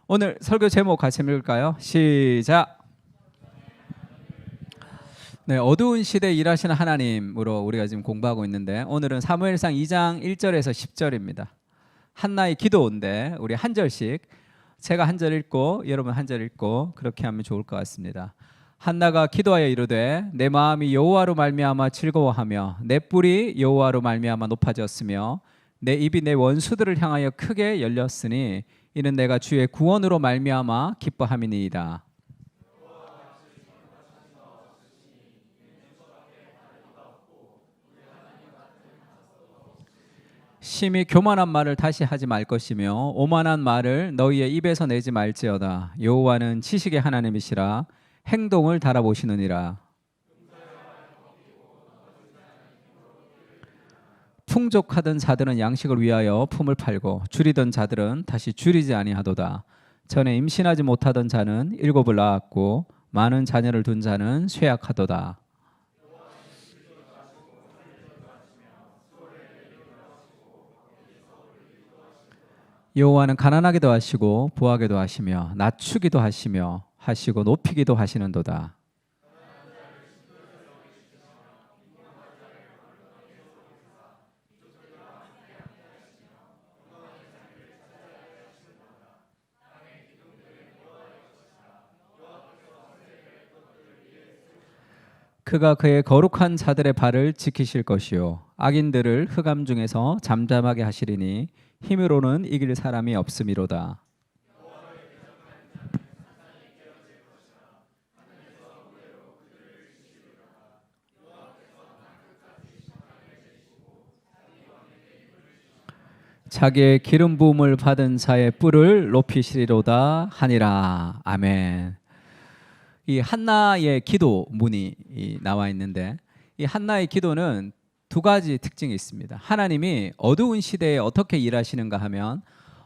오늘 설교 제목 같이 읽을까요? 시작. 네, 어두운 시대에 일하시는 하나님으로 우리가 지금 공부하고 있는데 오늘은 사무엘상 2장 1절에서 10절입니다. 한나의 기도인데 우리 한 절씩 제가 한 절 읽고 여러분 한 절 읽고 그렇게 하면 좋을 것 같습니다. 한나가 기도하여 이르되 내 마음이 여호와로 말미암아 즐거워하며 내 뿔이 여호와로 말미암아 높아졌으며 내 입이 내 원수들을 향하여 크게 열렸으니 이는 내가 주의 구원으로 말미암아 기뻐함이니이다. 심히 교만한 말을 다시 하지 말 것이며 오만한 말을 너희의 입에서 내지 말지어다. 여호와는 지식의 하나님이시라 행동을 달아보시느니라. 풍족하던 자들은 양식을 위하여 품을 팔고 줄이던 자들은 다시 줄이지 아니하도다. 전에 임신하지 못하던 자는 일곱을 낳았고 많은 자녀를 둔 자는 쇠약하도다. 여호와는 가난하게도 하시고 부하게도 하시며 낮추기도 하시고 높이기도 하시는도다. 그가 그의 거룩한 자들의 발을 지키실 것이요 악인들을 흑암 중에서 잠잠하게 하시리니 힘으로는 이길 사람이 없음이로다. 자기의 기름 부음을 받은 자의 뿔을 높이시리로다 하니라. 아멘. 이 한나의 기도문이 나와 있는데 이 한나의 기도는 두 가지 특징이 있습니다. 하나님이 어두운 시대에 어떻게 일하시는가 하면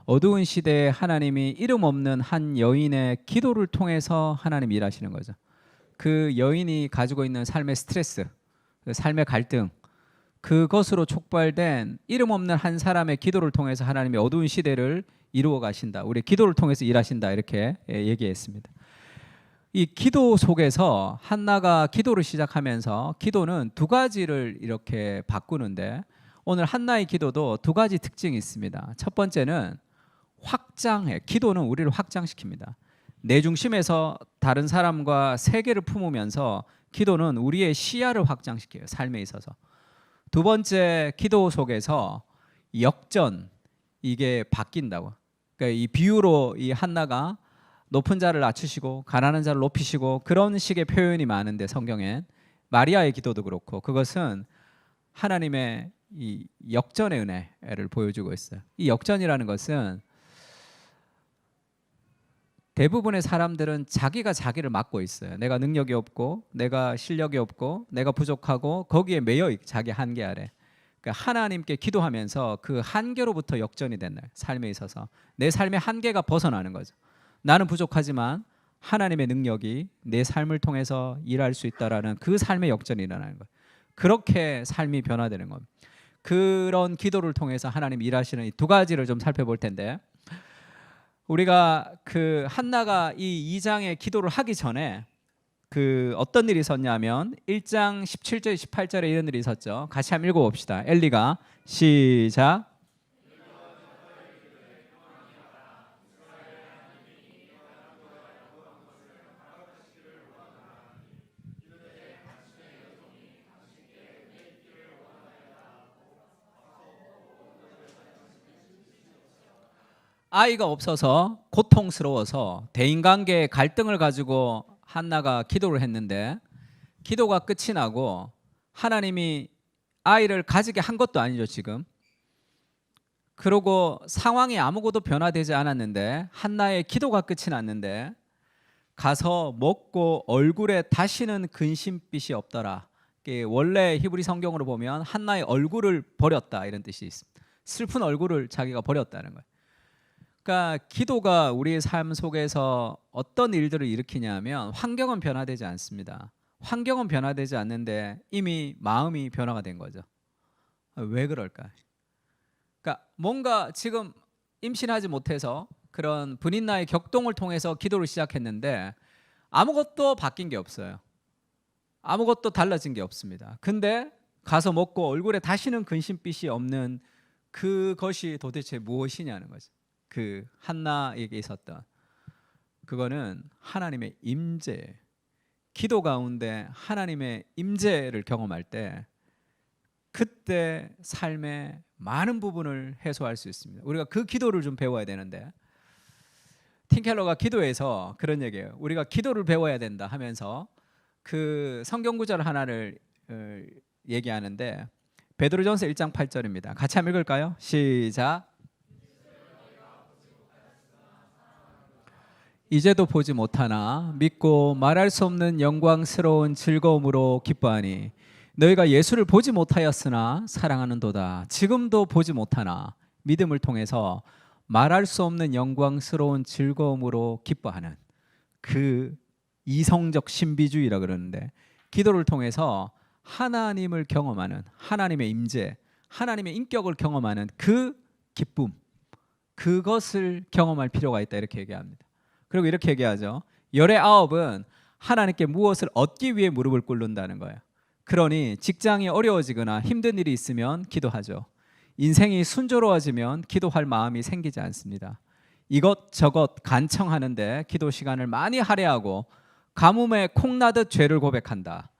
어두운 시대에 하나님이 이름 없는 한 여인의 기도를 통해서 하나님 일하시는 거죠. 그 여인이 가지고 있는 삶의 스트레스, 삶의 갈등, 그것으로 촉발된 이름 없는 한 사람의 기도를 통해서 하나님이 어두운 시대를 이루어 가신다. 우리 기도를 통해서 일하신다. 이렇게 얘기했습니다. 이 기도 속에서 한나가 기도를 시작하면서 기도는 두 가지를 이렇게 바꾸는데 오늘 한나의 기도도 두 가지 특징이 있습니다. 첫 번째는 확장해. 기도는 우리를 확장시킵니다. 내 중심에서 다른 사람과 세계를 품으면서 기도는 우리의 시야를 확장시켜요. 삶에 있어서. 두 번째 기도 속에서 역전, 이게 바뀐다고. 그러니까 이 비유로 이 한나가 높은 자를 낮추시고 가난한 자를 높이시고 그런 식의 표현이 많은데 성경엔 마리아의 기도도 그렇고 그것은 하나님의 이 역전의 은혜를 보여주고 있어요. 이 역전이라는 것은 대부분의 사람들은 자기가 자기를 막고 있어요. 내가 능력이 없고 내가 실력이 없고 내가 부족하고 거기에 매여 자기 한계 아래. 그러니까 하나님께 기도하면서 그 한계로부터 역전이 된다. 삶에 있어서 내 삶의 한계가 벗어나는 거죠. 나는 부족하지만 하나님의 능력이 내 삶을 통해서 일할 수 있다라는 그 삶의 역전이 일어나는 거예요. 그렇게 삶이 변화되는 겁니다. 그런 기도를 통해서 하나님 일하시는 이 두 가지를 좀 살펴볼 텐데 우리가 그 한나가 이 2장의 기도를 하기 전에 그 어떤 일이 있었냐면 1장 17절 18절에 이런 일이 있었죠. 같이 한번 읽어봅시다. 엘리가 시작. 아이가 없어서 고통스러워서 대인관계의 갈등을 가지고 한나가 기도를 했는데 기도가 끝이 나고 하나님이 아이를 가지게 한 것도 아니죠 지금. 그러고 상황이 아무것도 변화되지 않았는데 한나의 기도가 끝이 났는데 가서 먹고 얼굴에 다시는 근심빛이 없더라. 원래 히브리 성경으로 보면 한나의 얼굴을 버렸다 이런 뜻이 있습니다. 슬픈 얼굴을 자기가 버렸다는 거예요. 그러니까 기도가 우리의 삶 속에서 어떤 일들을 일으키냐면 환경은 변화되지 않습니다. 환경은 변화되지 않는데 이미 마음이 변화가 된 거죠. 왜 그럴까? 그러니까 뭔가 지금 임신하지 못해서 그런 분인나의 격동을 통해서 기도를 시작했는데 아무것도 바뀐 게 없어요. 아무것도 달라진 게 없습니다. 근데 가서 먹고 얼굴에 다시는 근심빛이 없는 그것이 도대체 무엇이냐는 거죠. 그 한나에게 있었던 그거는 하나님의 임재, 기도 가운데 하나님의 임재를 경험할 때 그때 삶의 많은 부분을 해소할 수 있습니다. 우리가 그 기도를 좀 배워야 되는데, 팀 켈러가 기도에서 그런 얘기예요. 우리가 기도를 배워야 된다 하면서 그 성경 구절 하나를 얘기하는데 베드로전서 1장 8절입니다. 같이 한번 읽을까요? 시작. 이제도 보지 못하나 믿고 말할 수 없는 영광스러운 즐거움으로 기뻐하니 너희가 예수를 보지 못하였으나 사랑하는도다. 지금도 보지 못하나 믿음을 통해서 말할 수 없는 영광스러운 즐거움으로 기뻐하는 그 이성적 신비주의라 그러는데, 기도를 통해서 하나님을 경험하는, 하나님의 임재, 하나님의 인격을 경험하는 그 기쁨, 그것을 경험할 필요가 있다 이렇게 얘기합니다. 그리고 이렇게 얘기하죠. 열의 아홉은 하나님께 무엇을 얻기 위해 무릎을 꿇는다는 거예요. 그러니 직장이 어려워지거나 힘든 일이 있으면 기도하죠. 인생이 순조로워지면 기도할 마음이 생기지 않습니다. 이것저것 간청하는데 기도 시간을 많이 할애하고 가뭄에 콩나듯 죄를 고백한다.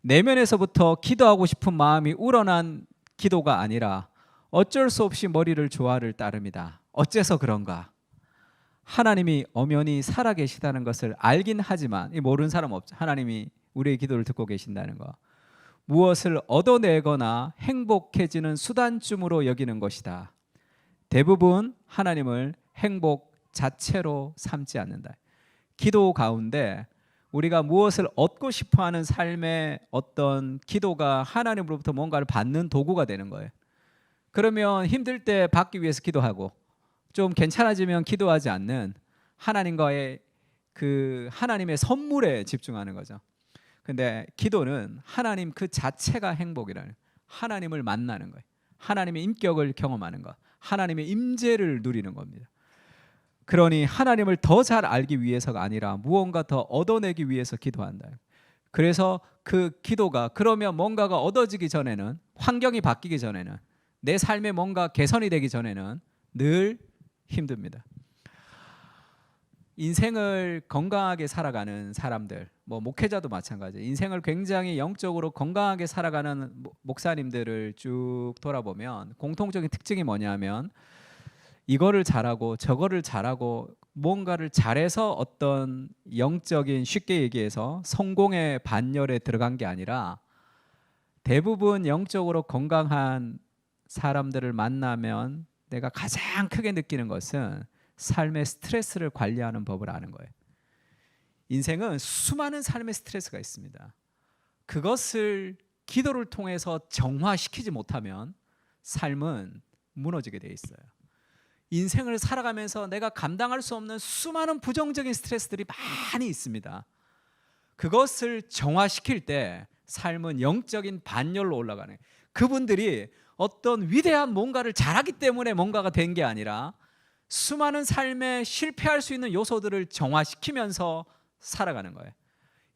내면에서부터 기도하고 싶은 마음이 우러난 기도가 아니라 어쩔 수 없이 머리를 조아를 따릅니다. 어째서 그런가? 하나님이 엄연히 살아계시다는 것을 알긴 하지만 모르는 사람 없죠. 하나님이 우리의 기도를 듣고 계신다는 거. 무엇을 얻어내거나 행복해지는 수단쯤으로 여기는 것이다. 대부분 하나님을 행복 자체로 삼지 않는다. 기도 가운데 우리가 무엇을 얻고 싶어하는 삶의 어떤 기도가 하나님으로부터 뭔가를 받는 도구가 되는 거예요. 그러면 힘들 때 받기 위해서 기도하고 좀 괜찮아지면 기도하지 않는 하나님과의 그 하나님의 선물에 집중하는 거죠. 근데 기도는 하나님 그 자체가 행복이라는, 하나님을 만나는 거예요. 하나님의 인격을 경험하는 것, 하나님의 임재를 누리는 겁니다. 그러니 하나님을 더 잘 알기 위해서가 아니라 무언가 더 얻어내기 위해서 기도한다. 그래서 그 기도가, 그러면 뭔가가 얻어지기 전에는, 환경이 바뀌기 전에는, 내 삶에 뭔가 개선이 되기 전에는 늘 힘듭니다. 인생을 건강하게 살아가는 사람들, 목회자도 마찬가지예요. 인생을 굉장히 영적으로 건강하게 살아가는 목사님들을 쭉 돌아보면 공통적인 특징이 뭐냐면 이거를 잘하고 저거를 잘하고 뭔가를 잘해서 어떤 영적인, 쉽게 얘기해서 성공의 반열에 들어간 게 아니라, 대부분 영적으로 건강한 사람들을 만나면 내가 가장 크게 느끼는 것은 삶의 스트레스를 관리하는 법을 아는 거예요. 인생은 수많은 삶의 스트레스가 있습니다. 그것을 기도를 통해서 정화시키지 못하면 삶은 무너지게 돼 있어요. 인생을 살아가면서 내가 감당할 수 없는 수많은 부정적인 스트레스들이 많이 있습니다. 그것을 정화시킬 때 삶은 영적인 반열로 올라가는, 그분들이 어떤 위대한 뭔가를 잘하기 때문에 뭔가가 된 게 아니라 수많은 삶에 실패할 수 있는 요소들을 정화시키면서 살아가는 거예요.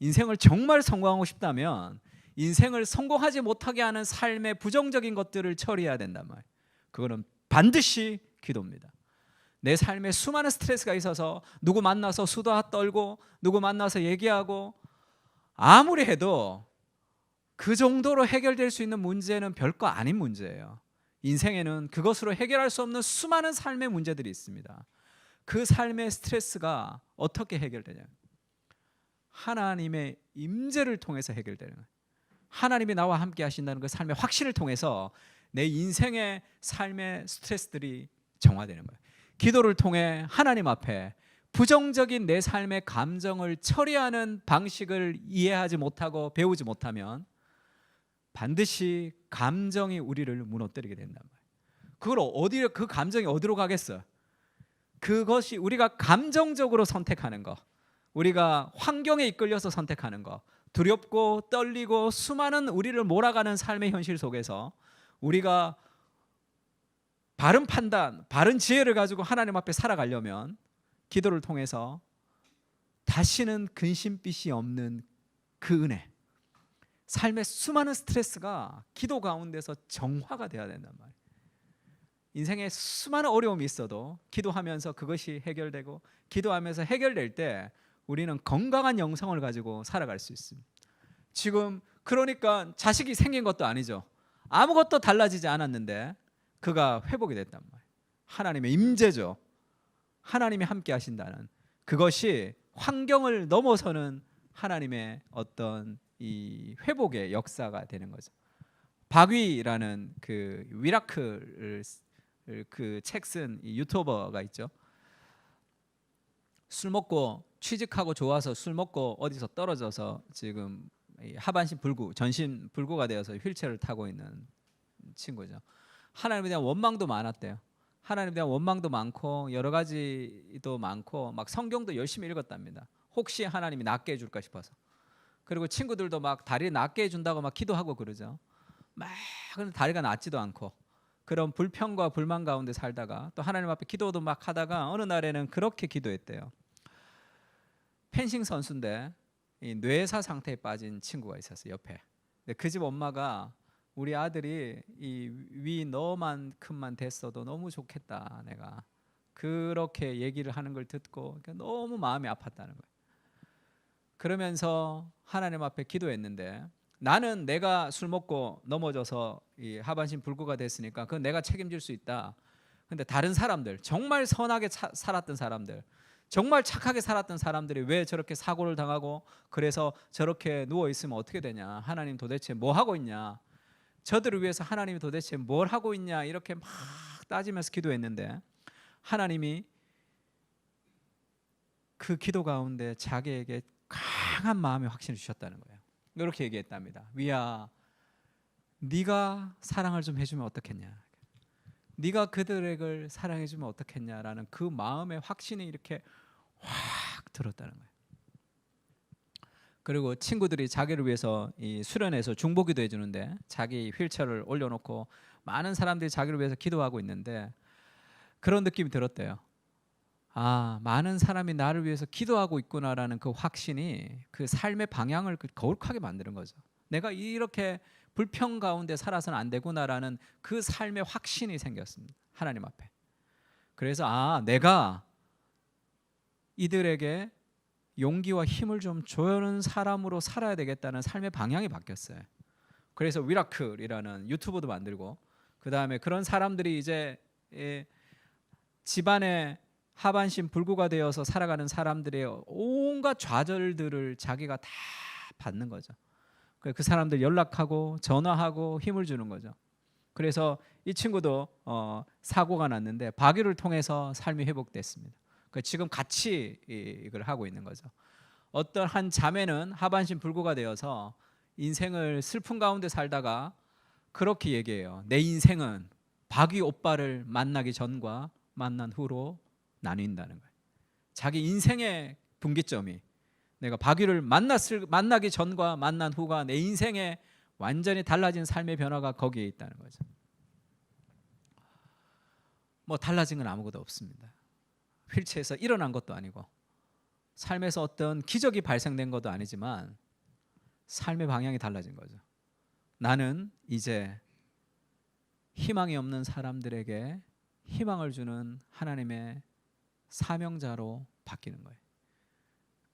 인생을 정말 성공하고 싶다면 인생을 성공하지 못하게 하는 삶의 부정적인 것들을 처리해야 된단 말이에요. 그거는 반드시 기도입니다. 내 삶에 수많은 스트레스가 있어서 누구 만나서 수다 떨고 누구 만나서 얘기하고 아무리 해도 그 정도로 해결될 수 있는 문제는 별거 아닌 문제예요. 인생에는 그것으로 해결할 수 없는 수많은 삶의 문제들이 있습니다. 그 삶의 스트레스가 어떻게 해결되냐? 하나님의 임재를 통해서 해결되는 거예요. 하나님이 나와 함께 하신다는 그 삶의 확신을 통해서 내 인생의 삶의 스트레스들이 정화되는 거예요. 기도를 통해 하나님 앞에 부정적인 내 삶의 감정을 처리하는 방식을 이해하지 못하고 배우지 못하면 반드시 감정이 우리를 무너뜨리게 된단 말이에요. 그 감정이 어디로 가겠어? 그것이 우리가 감정적으로 선택하는 거, 우리가 환경에 이끌려서 선택하는 거, 두렵고 떨리고 수많은 우리를 몰아가는 삶의 현실 속에서 우리가 바른 판단, 바른 지혜를 가지고 하나님 앞에 살아가려면 기도를 통해서 다시는 근심빛이 없는 그 은혜, 삶의 수많은 스트레스가 기도 가운데서 정화가 되어야 된단 말이에요. 인생에 수많은 어려움이 있어도 기도하면서 그것이 해결되고, 기도하면서 해결될 때 우리는 건강한 영성을 가지고 살아갈 수 있습니다. 지금 그러니까 자식이 생긴 것도 아니죠. 아무것도 달라지지 않았는데 그가 회복이 됐단 말이에요. 하나님의 임재죠. 하나님이 함께 하신다는 그것이 환경을 넘어서는 하나님의 어떤 이 회복의 역사가 되는 거죠. 박위라는 그 위라클 그 책 쓴 유튜버가 있죠. 술 먹고 취직하고 좋아서 술 먹고 어디서 떨어져서 지금 하반신 불구, 전신 불구가 되어서 휠체어를 타고 있는 친구죠. 하나님에 대한 원망도 많았대요. 하나님에 대한 원망도 많고 여러 가지도 많고 막 성경도 열심히 읽었답니다. 혹시 하나님이 낫게 해줄까 싶어서. 그리고 친구들도 막 다리 낫게 해준다고 막 기도하고 그러죠. 막 근데 다리가 낫지도 않고 그런 불평과 불만 가운데 살다가 또 하나님 앞에 기도도 막 하다가 어느 날에는 그렇게 기도했대요. 펜싱 선수인데 이 뇌사 상태에 빠진 친구가 있었어요, 옆에. 근데 그 집 엄마가 우리 아들이 이 위 너만큼만 됐어도 너무 좋겠다, 내가 그렇게 얘기를 하는 걸 듣고 너무 마음이 아팠다는 거예요. 그러면서 하나님 앞에 기도했는데, 나는 내가 술 먹고 넘어져서 이 하반신 불구가 됐으니까 그건 내가 책임질 수 있다. 근데 다른 사람들, 정말 선하게 살았던 사람들, 정말 착하게 살았던 사람들이 왜 저렇게 사고를 당하고 그래서 저렇게 누워 있으면 어떻게 되냐, 하나님 도대체 뭐 하고 있냐, 저들을 위해서 하나님이 도대체 뭘 하고 있냐, 이렇게 막 따지면서 기도했는데 하나님이 그 기도 가운데 자기에게 강한 마음의 확신을 주셨다는 거예요. 이렇게 얘기했답니다. 위야, 네가 사랑을 좀 해주면 어떻겠냐, 네가 그들을 사랑해주면 어떻겠냐라는 그 마음의 확신이 이렇게 확 들었다는 거예요. 그리고 친구들이 자기를 위해서 이 수련회에서 중보기도 해주는데 자기 휠체어를 올려놓고 많은 사람들이 자기를 위해서 기도하고 있는데 그런 느낌이 들었대요. 아, 많은 사람이 나를 위해서 기도하고 있구나라는 그 확신이 그 삶의 방향을 거룩하게 만드는 거죠. 내가 이렇게 불평 가운데 살아서는 안 되구나라는 그 삶의 확신이 생겼습니다, 하나님 앞에. 그래서 내가 이들에게 용기와 힘을 좀 주는 사람으로 살아야 되겠다는 삶의 방향이 바뀌었어요. 그래서 위라클이라는 유튜브도 만들고, 그 다음에 그런 사람들이 이제 집안에 하반신 불구가 되어서 살아가는 사람들의 온갖 좌절들을 자기가 다 받는 거죠. 그 사람들 연락하고 전화하고 힘을 주는 거죠. 그래서 이 친구도 사고가 났는데 박유를 통해서 삶이 회복됐습니다. 지금 같이 이걸 하고 있는 거죠. 어떤 한 자매는 하반신 불구가 되어서 인생을 슬픔 가운데 살다가 그렇게 얘기해요. 내 인생은 박유 오빠를 만나기 전과 만난 후로 나뉜다는 거예요. 자기 인생의 분기점이 내가 박유를 만나기 전과 만난 후가 내 인생에 완전히 달라진 삶의 변화가 거기에 있다는 거죠. 뭐 달라진 건 아무것도 없습니다. 휠체어에서 일어난 것도 아니고 삶에서 어떤 기적이 발생된 것도 아니지만 삶의 방향이 달라진 거죠. 나는 이제 희망이 없는 사람들에게 희망을 주는 하나님의 사명자로 바뀌는 거예요.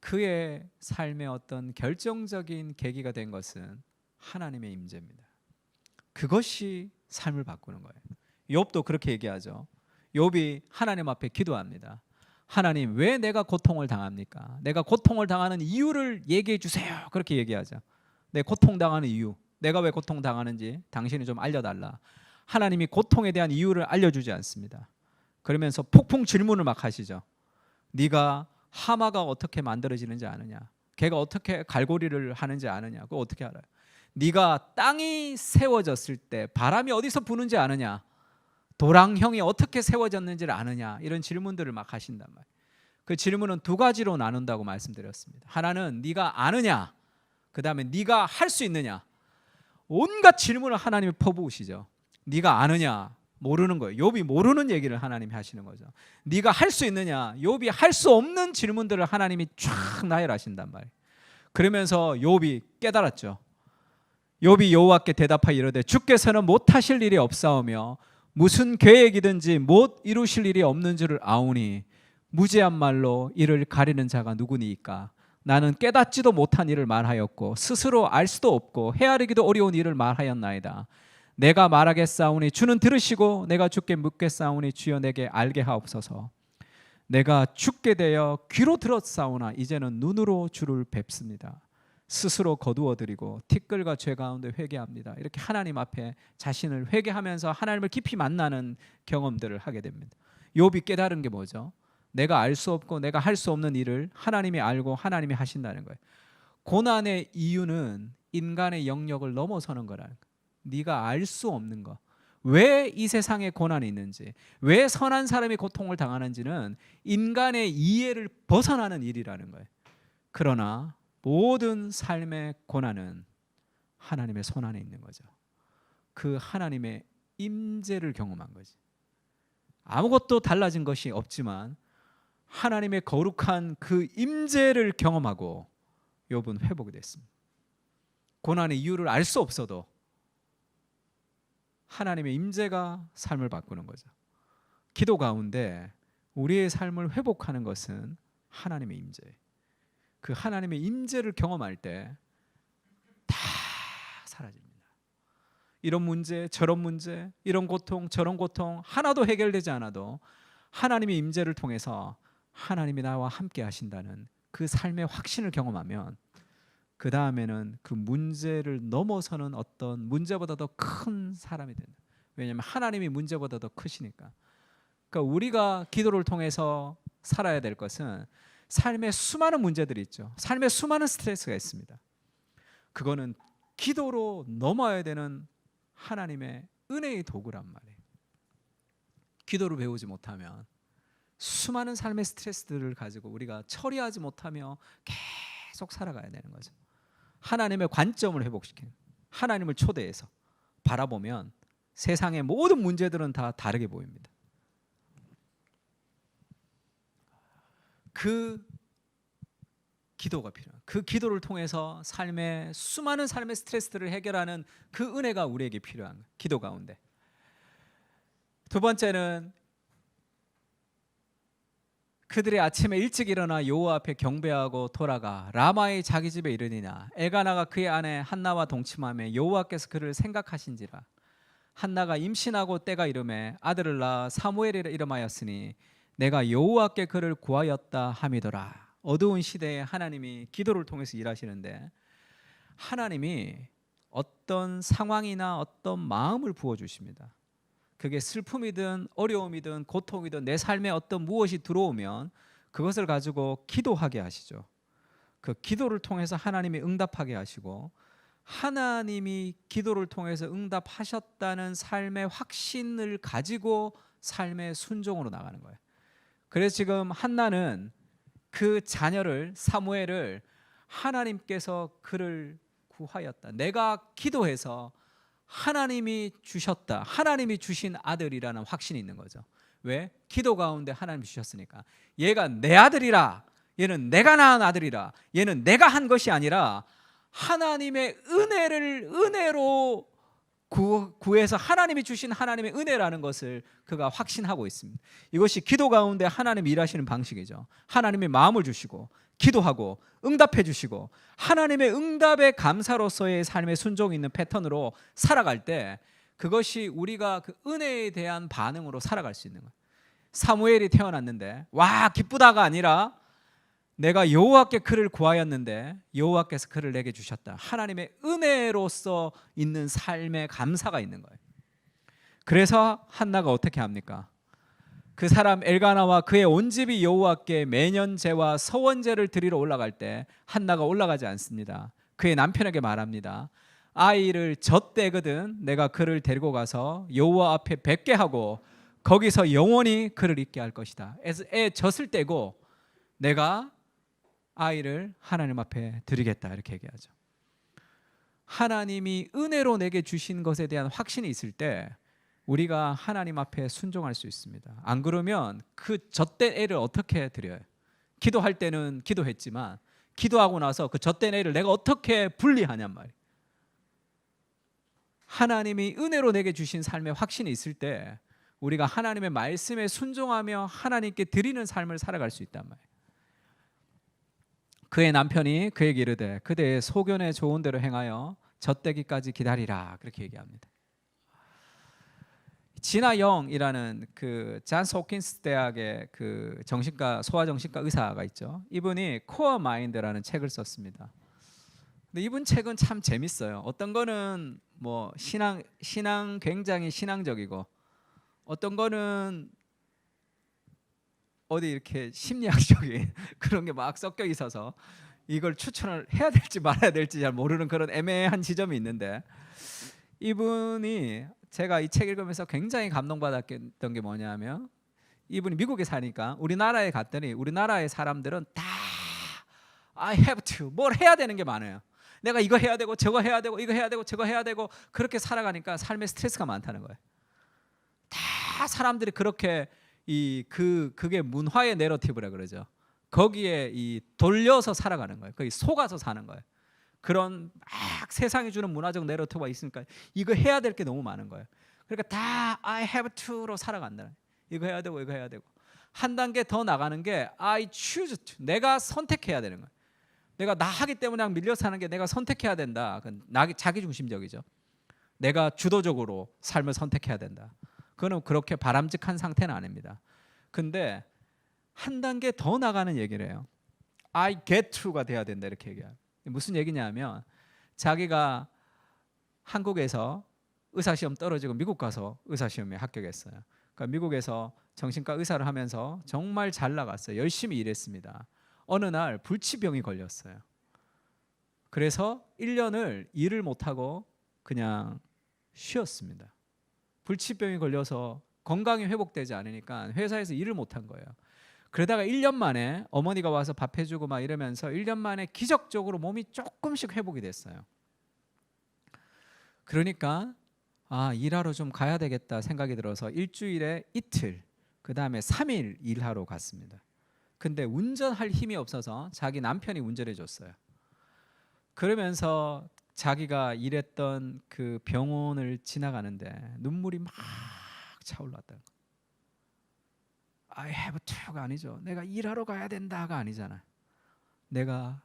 그의 삶의 어떤 결정적인 계기가 된 것은 하나님의 임재입니다. 그것이 삶을 바꾸는 거예요. 욥도 그렇게 얘기하죠. 욥이 하나님 앞에 기도합니다. 하나님, 왜 내가 고통을 당합니까? 내가 고통을 당하는 이유를 얘기해 주세요. 그렇게 얘기하죠. 내 고통당하는 이유, 내가 왜 고통당하는지 당신이 좀 알려달라. 하나님이 고통에 대한 이유를 알려주지 않습니다. 그러면서 폭풍 질문을 막 하시죠. 네가 하마가 어떻게 만들어지는지 아느냐? 걔가 어떻게 갈고리를 하는지 아느냐? 그거 어떻게 알아요? 네가 땅이 세워졌을 때 바람이 어디서 부는지 아느냐? 도랑형이 어떻게 세워졌는지를 아느냐? 이런 질문들을 막 하신단 말이에요. 그 질문은 두 가지로 나눈다고 말씀드렸습니다. 하나는 네가 아느냐? 그 다음에 네가 할 수 있느냐? 온갖 질문을 하나님이 퍼부으시죠. 네가 아느냐? 모르는 거예요. 욥이 모르는 얘기를 하나님이 하시는 거죠. 네가 할 수 있느냐? 욥이 할 수 없는 질문들을 하나님이 쫙 나열하신단 말이에요. 그러면서 욥이 깨달았죠. 욥이 여호와께 대답하여 이르되 주께서는 못하실 일이 없사오며 무슨 계획이든지 못 이루실 일이 없는 줄을 아오니 무지한 말로 이를 가리는 자가 누구니이까? 나는 깨닫지도 못한 일을 말하였고 스스로 알 수도 없고 헤아리기도 어려운 일을 말하였나이다. 내가 말하겠사오니 주는 들으시고 내가 주께 묻겠사오니 주여 내게 알게 하옵소서. 내가 죽게 되어 귀로 들었사오나 이제는 눈으로 주를 뵙습니다. 스스로 거두어드리고 티끌과 죄 가운데 회개합니다. 이렇게 하나님 앞에 자신을 회개하면서 하나님을 깊이 만나는 경험들을 하게 됩니다. 욥이 깨달은 게 뭐죠? 내가 알 수 없고 내가 할 수 없는 일을 하나님이 알고 하나님이 하신다는 거예요. 고난의 이유는 인간의 영역을 넘어서는 거라는 거예요. 네가 알 수 없는 거. 왜 이 세상에 고난이 있는지, 왜 선한 사람이 고통을 당하는지는 인간의 이해를 벗어나는 일이라는 거예요. 그러나 모든 삶의 고난은 하나님의 손 안에 있는 거죠. 그 하나님의 임재를 경험한 거지. 아무것도 달라진 것이 없지만 하나님의 거룩한 그 임재를 경험하고 욥은 회복이 됐습니다. 고난의 이유를 알 수 없어도 하나님의 임재가 삶을 바꾸는 거죠. 기도 가운데 우리의 삶을 회복하는 것은 하나님의 임재. 그 하나님의 임재를 경험할 때 다 사라집니다. 이런 문제, 저런 문제, 이런 고통, 저런 고통 하나도 해결되지 않아도 하나님의 임재를 통해서 하나님이 나와 함께 하신다는 그 삶의 확신을 경험하면 그 다음에는 그 문제를 넘어서는 어떤 문제보다 더 큰 사람이 된다. 왜냐하면 하나님이 문제보다 더 크시니까. 그러니까 우리가 기도를 통해서 살아야 될 것은 삶에 수많은 문제들이 있죠. 삶에 수많은 스트레스가 있습니다. 그거는 기도로 넘어야 되는 하나님의 은혜의 도구란 말이에요. 기도를 배우지 못하면 수많은 삶의 스트레스들을 가지고 우리가 처리하지 못하며 계속 살아가야 되는 거죠. 하나님의 관점을 회복시키는, 하나님을 초대해서 바라보면 세상의 모든 문제들은 다 다르게 보입니다. 그 기도가 필요한, 그 기도를 통해서 삶의 수많은 삶의 스트레스들을 해결하는 그 은혜가 우리에게 필요한 기도 가운데. 두 번째는 그들이 아침에 일찍 일어나 여호와 앞에 경배하고 돌아가 라마의 자기 집에 이르니라. 엘가나가 그의 아내 한나와 동침하며 여호와께서 그를 생각하신지라. 한나가 임신하고 때가 이르매 아들을 낳아 사무엘이라 이름하였으니 내가 여호와께 그를 구하였다 함이더라. 어두운 시대에 하나님이 기도를 통해서 일하시는데 하나님이 어떤 상황이나 어떤 마음을 부어주십니다. 그게 슬픔이든 어려움이든 고통이든 내 삶에 어떤 무엇이 들어오면 그것을 가지고 기도하게 하시죠. 그 기도를 통해서 하나님이 응답하게 하시고 하나님이 기도를 통해서 응답하셨다는 삶의 확신을 가지고 삶의 순종으로 나가는 거예요. 그래서 지금 한나는 그 자녀를 사무엘을 하나님께서 그를 구하였다. 내가 기도해서 하나님이 주셨다. 하나님이 주신 아들이라는 확신이 있는 거죠. 왜? 기도 가운데 하나님이 주셨으니까. 얘가 내 아들이라. 얘는 내가 낳은 아들이라. 얘는 내가 한 것이 아니라 하나님의 은혜로 구해서 하나님이 주신 하나님의 은혜라는 것을 그가 확신하고 있습니다. 이것이 기도 가운데 하나님이 일하시는 방식이죠. 하나님의 마음을 주시고 기도하고 응답해 주시고 하나님의 응답의 감사로서의 삶의 순종이 있는 패턴으로 살아갈 때 그것이 우리가 그 은혜에 대한 반응으로 살아갈 수 있는 거예요. 사무엘이 태어났는데 와 기쁘다가 아니라 내가 여호와께 그를 구하였는데 여호와께서 그를 내게 주셨다. 하나님의 은혜로서 있는 삶의 감사가 있는 거예요. 그래서 한나가 어떻게 합니까? 그 사람 엘가나와 그의 온 집이 여호와께 매년제와 서원제를 드리러 올라갈 때 한나가 올라가지 않습니다. 그의 남편에게 말합니다. 아이를 젖대거든 내가 그를 데리고 가서 여호와 앞에 뵙게 하고 거기서 영원히 그를 있게 할 것이다. 애 젖을 떼고 내가 아이를 하나님 앞에 드리겠다 이렇게 얘기하죠. 하나님이 은혜로 내게 주신 것에 대한 확신이 있을 때 우리가 하나님 앞에 순종할 수 있습니다. 안 그러면 그 젖된 애를 어떻게 드려요? 기도할 때는 기도했지만 기도하고 나서 그 젖된 애를 내가 어떻게 분리하냔 말이에요. 하나님이 은혜로 내게 주신 삶의 확신이 있을 때 우리가 하나님의 말씀에 순종하며 하나님께 드리는 삶을 살아갈 수 있단 말이에요. 그의 남편이 그에게 이르되 그대의 소견에 좋은 대로 행하여 젖되기까지 기다리라, 그렇게 얘기합니다. 지나 영이라는 그 존스 홉킨스 대학의 그 정신과 소아정신과 의사가 있죠. 이분이 코어 마인드라는 책을 썼습니다. 근데 이분 책은 참 재밌어요. 어떤 거는 뭐 신앙 굉장히 신앙적이고, 어떤 거는 어디 이렇게 심리학적인 그런 게 막 섞여 있어서 이걸 추천을 해야 될지 말아야 될지 잘 모르는 그런 애매한 지점이 있는데, 이분이 제가 이 책 읽으면서 굉장히 감동받았던 게 뭐냐면, 이분이 미국에 사니까 우리나라에 갔더니 우리나라의 사람들은 다 I have to 뭘 해야 되는 게 많아요. 내가 이거 해야 되고 저거 해야 되고 이거 해야 되고 저거 해야 되고, 그렇게 살아가니까 삶에 스트레스가 많다는 거예요. 다 사람들이 그렇게 그게 문화의 내러티브라 그러죠. 거기에 돌려서 살아가는 거예요. 거기 속아서 사는 거예요. 그런 막 세상이 주는 문화적 내러티브가 있으니까 이거 해야 될 게 너무 많은 거예요. 그러니까 다 I have to로 살아간다. 이거 해야 되고 이거 해야 되고. 한 단계 더 나가는 게 I choose to, 내가 선택해야 되는 거예요. 내가 나 하기 때문에 그냥 밀려 사는 게 내가 선택해야 된다. 자기 중심적이죠. 내가 주도적으로 삶을 선택해야 된다. 그거는 그렇게 바람직한 상태는 아닙니다. 근데 한 단계 더 나가는 얘기를 해요. I get to가 돼야 된다, 이렇게 얘기해요. 무슨 얘기냐면, 자기가 한국에서 의사시험 떨어지고 미국 가서 의사시험에 합격했어요. 그러니까 미국에서 정신과 의사를 하면서 정말 잘 나갔어요. 열심히 일했습니다. 어느 날 불치병이 걸렸어요. 그래서 1년을 일을 못하고 그냥 쉬었습니다. 불치병이 걸려서 건강이 회복되지 않으니까 회사에서 일을 못한 거예요. 그러다가 1년 만에 어머니가 와서 밥 해주고 막 이러면서 1년 만에 기적적으로 몸이 조금씩 회복이 됐어요. 그러니까 일하러 좀 가야 되겠다 생각이 들어서 일주일에 이틀, 그 다음에 3일 일하러 갔습니다. 근데 운전할 힘이 없어서 자기 남편이 운전해 줬어요. 그러면서 자기가 일했던 그 병원을 지나가는데 눈물이 막 차올랐다는 거예요. I have to가 아니죠. 내가 일하러 가야 된다가 아니잖아. 내가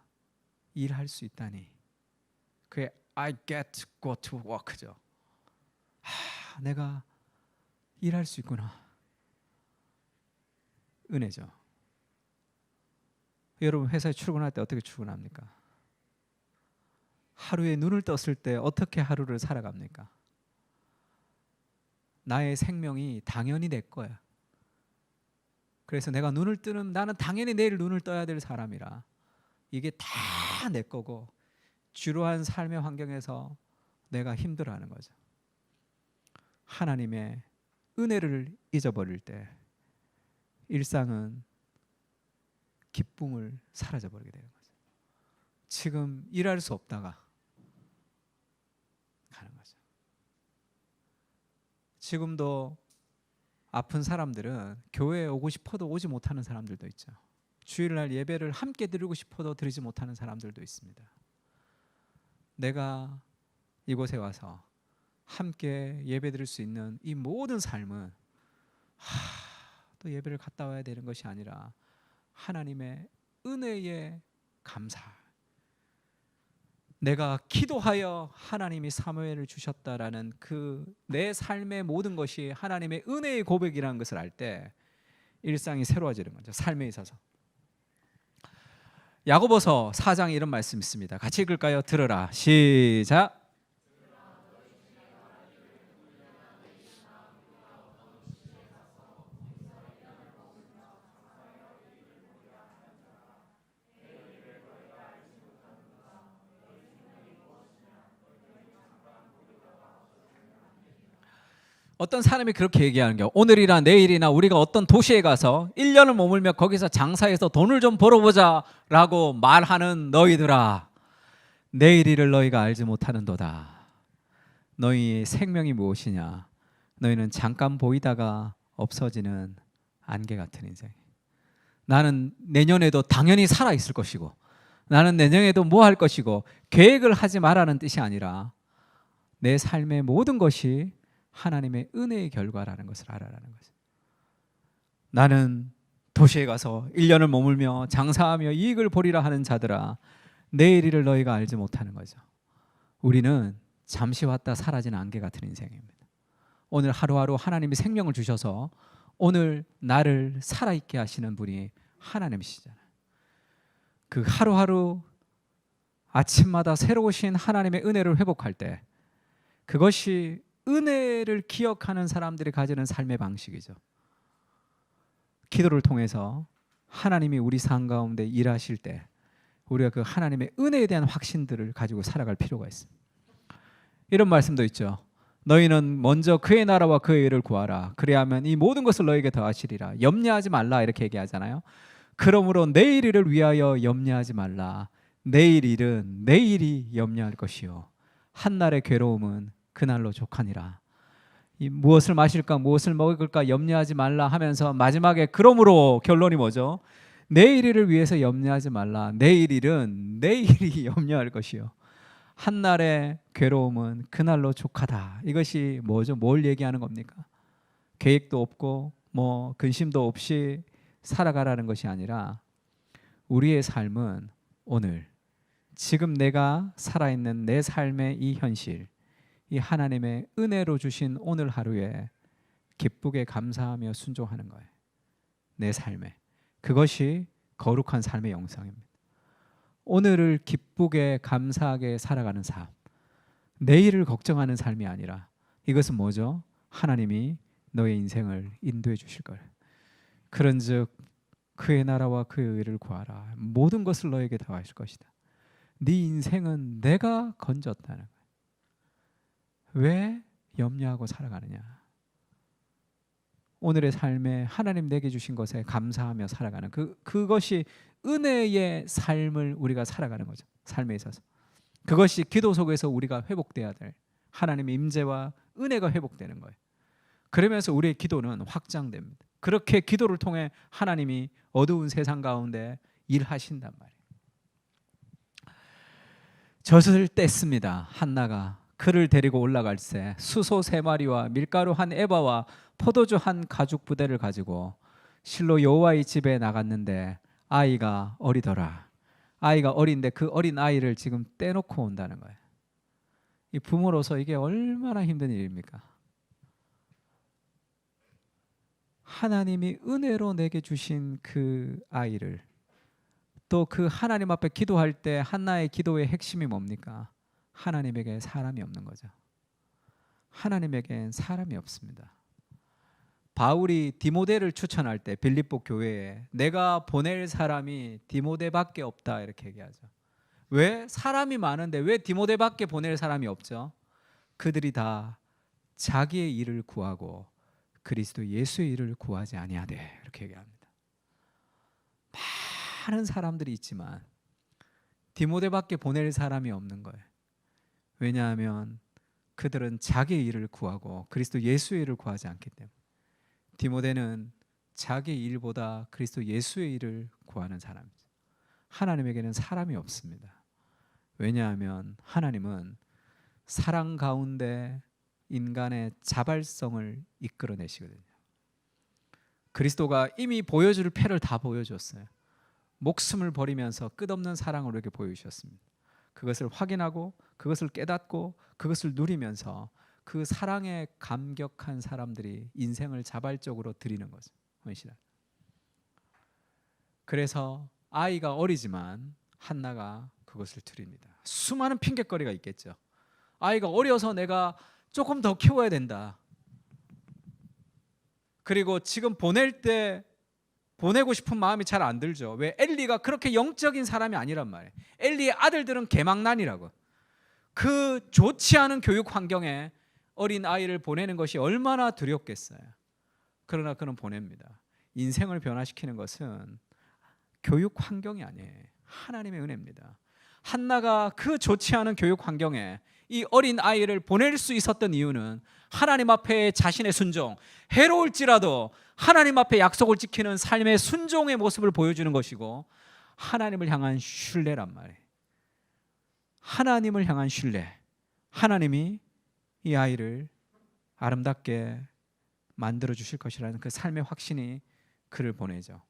일할 수 있다니. 그게 I get to go to work죠. 내가 일할 수 있구나. 은혜죠. 여러분, 회사에 출근할 때 어떻게 출근합니까? 하루에 눈을 떴을 때 어떻게 하루를 살아갑니까? 나의 생명이 당연히 내 거야. 그래서 내가 눈을 뜨는, 나는 당연히 내일 눈을 떠야 될 사람이라 이게 다 내 거고, 지루한 삶의 환경에서 내가 힘들어하는 거죠. 하나님의 은혜를 잊어버릴 때 일상은 기쁨을 사라져버리게 되는 거죠. 지금 일할 수 없다가 가는 거죠. 지금도 아픈 사람들은 교회에 오고 싶어도 오지 못하는 사람들도 있죠. 주일날 예배를 함께 드리고 싶어도 드리지 못하는 사람들도 있습니다. 내가 이곳에 와서 함께 예배 드릴 수 있는 이 모든 삶은 또 예배를 갔다 와야 되는 것이 아니라 하나님의 은혜에 감사. 내가 기도하여 하나님이 사무엘을 주셨다라는 그 내 삶의 모든 것이 하나님의 은혜의 고백이라는 것을 알 때 일상이 새로워지는 거죠. 삶에 있어서. 야고보서 4장에 이런 말씀 있습니다. 같이 읽을까요? 들으라. 시작. 어떤 사람이 그렇게 얘기하는 게, 오늘이나 내일이나 우리가 어떤 도시에 가서 1년을 머물며 거기서 장사해서 돈을 좀 벌어보자 라고 말하는 너희들아, 내일 일을 너희가 알지 못하는도다. 너희의 생명이 무엇이냐? 너희는 잠깐 보이다가 없어지는 안개 같은 인생. 나는 내년에도 당연히 살아 있을 것이고, 나는 내년에도 뭐 할 것이고, 계획을 하지 말라는 뜻이 아니라 내 삶의 모든 것이 하나님의 은혜의 결과라는 것을 알아라는 거죠. 나는 도시에 가서 1년을 머물며 장사하며 이익을 보리라 하는 자들아, 내일 일을 너희가 알지 못하는 거죠. 우리는 잠시 왔다 사라지는 안개 같은 인생입니다. 오늘 하루하루 하나님이 생명을 주셔서 오늘 나를 살아있게 하시는 분이 하나님이시잖아요. 그 하루하루 아침마다 새로우신 하나님의 은혜를 회복할 때, 그것이 은혜를 기억하는 사람들이 가지는 삶의 방식이죠. 기도를 통해서 하나님이 우리 삶 가운데 일하실 때 우리가 그 하나님의 은혜에 대한 확신들을 가지고 살아갈 필요가 있습니다. 이런 말씀도 있죠. 너희는 먼저 그의 나라와 그의 의를 구하라. 그래야면 이 모든 것을 너에게 더하시리라. 염려하지 말라, 이렇게 얘기하잖아요. 그러므로 내일 일을 위하여 염려하지 말라. 내일 일은 내일이 염려할 것이요 한날의 괴로움은 그날로 족하니라. 이 무엇을 마실까 무엇을 먹을까 염려하지 말라 하면서 마지막에 그러므로 결론이 뭐죠? 내일 일을 위해서 염려하지 말라. 내일 일은 내일이 염려할 것이요 한날의 괴로움은 그날로 족하다. 이것이 뭐죠? 뭘 얘기하는 겁니까? 계획도 없고 뭐 근심도 없이 살아가라는 것이 아니라 우리의 삶은 오늘 지금 내가 살아있는 내 삶의 이 현실, 이 하나님의 은혜로 주신 오늘 하루에 기쁘게 감사하며 순종하는 거예요. 내 삶에. 그것이 거룩한 삶의 영상입니다. 오늘을 기쁘게 감사하게 살아가는 삶, 내일을 걱정하는 삶이 아니라 이것은 뭐죠? 하나님이 너의 인생을 인도해 주실 거예요. 그런즉 그의 나라와 그의 의를 구하라. 모든 것을 너에게 더하실 것이다. 네 인생은 내가 건졌다는 거예요. 왜 염려하고 살아가느냐? 오늘의 삶에 하나님 내게 주신 것에 감사하며 살아가는 그것이 은혜의 삶을 우리가 살아가는 거죠. 삶에 있어서 그것이 기도 속에서 우리가 회복돼야 될 하나님의 임재와 은혜가 회복되는 거예요. 그러면서 우리의 기도는 확장됩니다. 그렇게 기도를 통해 하나님이 어두운 세상 가운데 일하신단 말이에요. 젖을 뗐습니다. 한나가 그를 데리고 올라갈새 수소 3마리와 밀가루 한 에바와 포도주 한 가죽 부대를 가지고 실로 여호와의 집에 나갔는데 아이가 어리더라. 아이가 어린데 그 어린 아이를 지금 떼놓고 온다는 거예요. 이 부모로서 이게 얼마나 힘든 일입니까? 하나님이 은혜로 내게 주신 그 아이를, 또 그 하나님 앞에 기도할 때 한나의 기도의 핵심이 뭡니까? 하나님에게 사람이 없는 거죠. 하나님에겐 사람이 없습니다. 바울이 디모데를 추천할 때 빌립보 교회에 내가 보낼 사람이 디모데밖에 없다 이렇게 얘기하죠. 왜? 사람이 많은데 왜 디모데밖에 보낼 사람이 없죠? 그들이 다 자기의 일을 구하고 그리스도 예수의 일을 구하지 아니하되 이렇게 얘기합니다. 많은 사람들이 있지만 디모데밖에 보낼 사람이 없는 거예요. 왜냐하면 그들은 자기의 일을 구하고 그리스도 예수의 일을 구하지 않기 때문에. 디모데는 자기의 일보다 그리스도 예수의 일을 구하는 사람이죠. 하나님에게는 사람이 없습니다. 왜냐하면 하나님은 사랑 가운데 인간의 자발성을 이끌어내시거든요. 그리스도가 이미 보여줄 패를 다 보여줬어요. 목숨을 버리면서 끝없는 사랑으로 이렇게 보여주셨습니다. 그것을 확인하고 그것을 깨닫고 그것을 누리면서 그 사랑에 감격한 사람들이 인생을 자발적으로 드리는 거죠. 헌신을. 그래서 아이가 어리지만 한나가 그것을 드립니다. 수많은 핑계거리가 있겠죠. 아이가 어려서 내가 조금 더 키워야 된다. 그리고 지금 보낼 때 보내고 싶은 마음이 잘 안 들죠. 왜? 엘리가 그렇게 영적인 사람이 아니란 말이에요. 엘리의 아들들은 개망난이라고. 그 좋지 않은 교육 환경에 어린 아이를 보내는 것이 얼마나 두렵겠어요. 그러나 그는 보냅니다. 인생을 변화시키는 것은 교육 환경이 아니에요. 하나님의 은혜입니다. 한나가 그 좋지 않은 교육 환경에 이 어린 아이를 보낼 수 있었던 이유는 하나님 앞에 자신의 순종, 해로울지라도 하나님 앞에 약속을 지키는 삶의 순종의 모습을 보여주는 것이고, 하나님을 향한 신뢰란 말이에요. 하나님을 향한 신뢰. 하나님이 이 아이를 아름답게 만들어 주실 것이라는 그 삶의 확신이 그를 보내죠.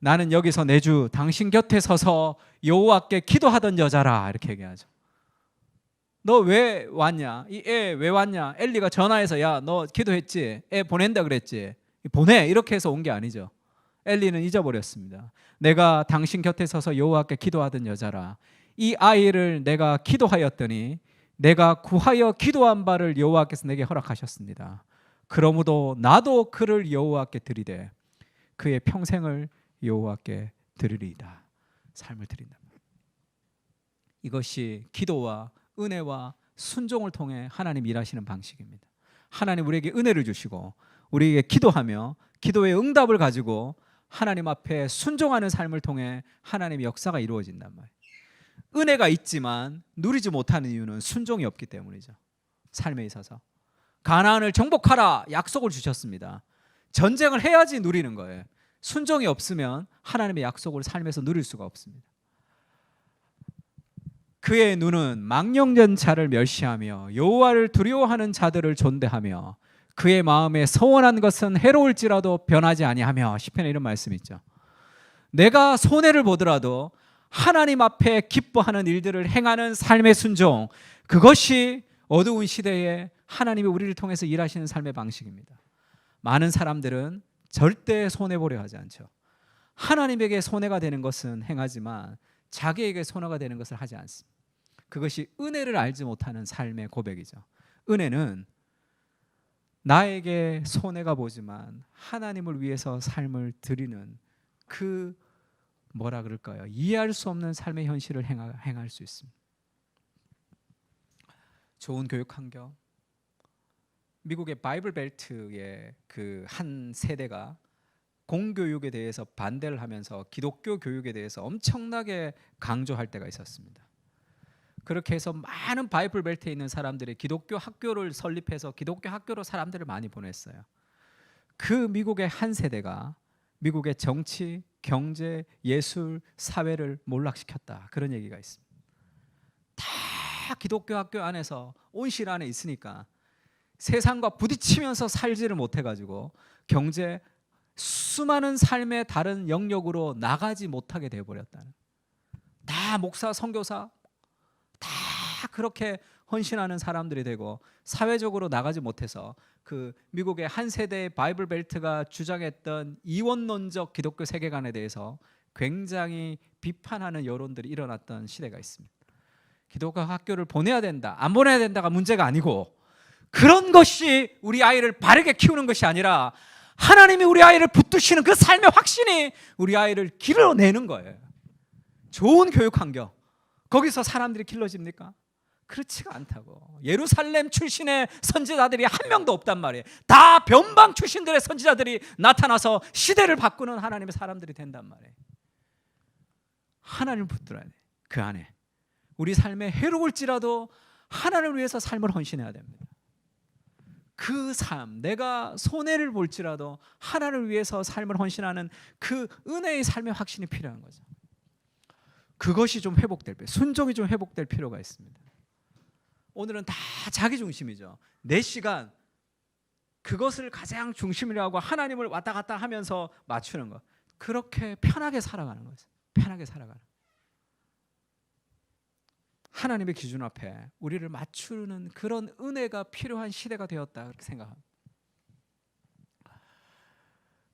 나는 여기서 내주 당신 곁에 서서 여호와께 기도하던 여자라, 이렇게 얘기하죠. 너 왜 왔냐? 이 애 왜 왔냐? 엘리가 전화해서 야, 너 기도했지? 애 보낸다 그랬지? 보내, 이렇게 해서 온 게 아니죠. 엘리는 잊어버렸습니다. 내가 당신 곁에 서서 여호와께 기도하던 여자라. 이 아이를 내가 기도하였더니 내가 구하여 기도한 바를 여호와께서 내게 허락하셨습니다. 그러므로 나도 그를 여호와께 드리되 그의 평생을 여호와께 드리리이다. 삶을 드린다. 이것이 기도와 은혜와 순종을 통해 하나님 일하시는 방식입니다. 하나님 우리에게 은혜를 주시고 우리에게 기도하며 기도의 응답을 가지고 하나님 앞에 순종하는 삶을 통해 하나님의 역사가 이루어진단 말이에요. 은혜가 있지만 누리지 못하는 이유는 순종이 없기 때문이죠. 삶에 있어서 가나안을 정복하라 약속을 주셨습니다. 전쟁을 해야지 누리는 거예요. 순종이 없으면 하나님의 약속을 삶에서 누릴 수가 없습니다. 그의 눈은 망령된 자를 멸시하며 여호와를 두려워하는 자들을 존대하며 그의 마음에 서원한 것은 해로울지라도 변하지 아니하며. 시편에 이런 말씀이 있죠. 내가 손해를 보더라도 하나님 앞에 기뻐하는 일들을 행하는 삶의 순종, 그것이 어두운 시대에 하나님이 우리를 통해서 일하시는 삶의 방식입니다. 많은 사람들은 절대 손해보려 하지 않죠. 하나님에게 손해가 되는 것은 행하지만 자기에게 손해가 되는 것을 하지 않습니다. 그것이 은혜를 알지 못하는 삶의 고백이죠. 은혜는 나에게 손해가 보지만 하나님을 위해서 삶을 드리는 그 뭐라 그럴까요? 이해할 수 없는 삶의 현실을 행할 수 있습니다. 좋은 교육 환경. 미국의 바이블 벨트의 그 한 세대가 공교육에 대해서 반대를 하면서 기독교 교육에 대해서 엄청나게 강조할 때가 있었습니다. 그렇게 해서 많은 바이블 벨트에 있는 사람들이 기독교 학교를 설립해서 기독교 학교로 사람들을 많이 보냈어요. 그 미국의 한 세대가 미국의 정치, 경제, 예술, 사회를 몰락시켰다. 그런 얘기가 있습니다. 다 기독교 학교 안에서 온실 안에 있으니까 세상과 부딪히면서 살지를 못해가지고 경제, 수많은 삶의 다른 영역으로 나가지 못하게 되어버렸다는. 다 목사, 선교사 다 그렇게 헌신하는 사람들이 되고 사회적으로 나가지 못해서 그 미국의 한 세대의 바이블 벨트가 주장했던 이원론적 기독교 세계관에 대해서 굉장히 비판하는 여론들이 일어났던 시대가 있습니다. 기독교 학교를 보내야 된다, 안 보내야 된다가 문제가 아니고 그런 것이 우리 아이를 바르게 키우는 것이 아니라 하나님이 우리 아이를 붙드시는 그 삶의 확신이 우리 아이를 길러내는 거예요. 좋은 교육 환경, 거기서 사람들이 길러집니까? 그렇지가 않다고. 예루살렘 출신의 선지자들이 한 명도 없단 말이에요. 다 변방 출신들의 선지자들이 나타나서 시대를 바꾸는 하나님의 사람들이 된단 말이에요. 하나님을 붙들어야 돼. 그 안에 우리 삶에 해로울지라도 하나님을 위해서 삶을 헌신해야 됩니다. 그 삶, 내가 손해를 볼지라도 하나님을 위해서 삶을 헌신하는 그 은혜의 삶의 확신이 필요한 거죠. 그것이 좀 회복될 필요, 순종이 좀 회복될 필요가 있습니다. 오늘은 다 자기 중심이죠. 내 시간, 그것을 가장 중심이라고 하고 하나님을 왔다 갔다 하면서 맞추는 것. 그렇게 편하게 살아가는 거죠. 편하게 살아가는. 하나님의 기준 앞에 우리를 맞추는 그런 은혜가 필요한 시대가 되었다, 그렇게 생각합니다.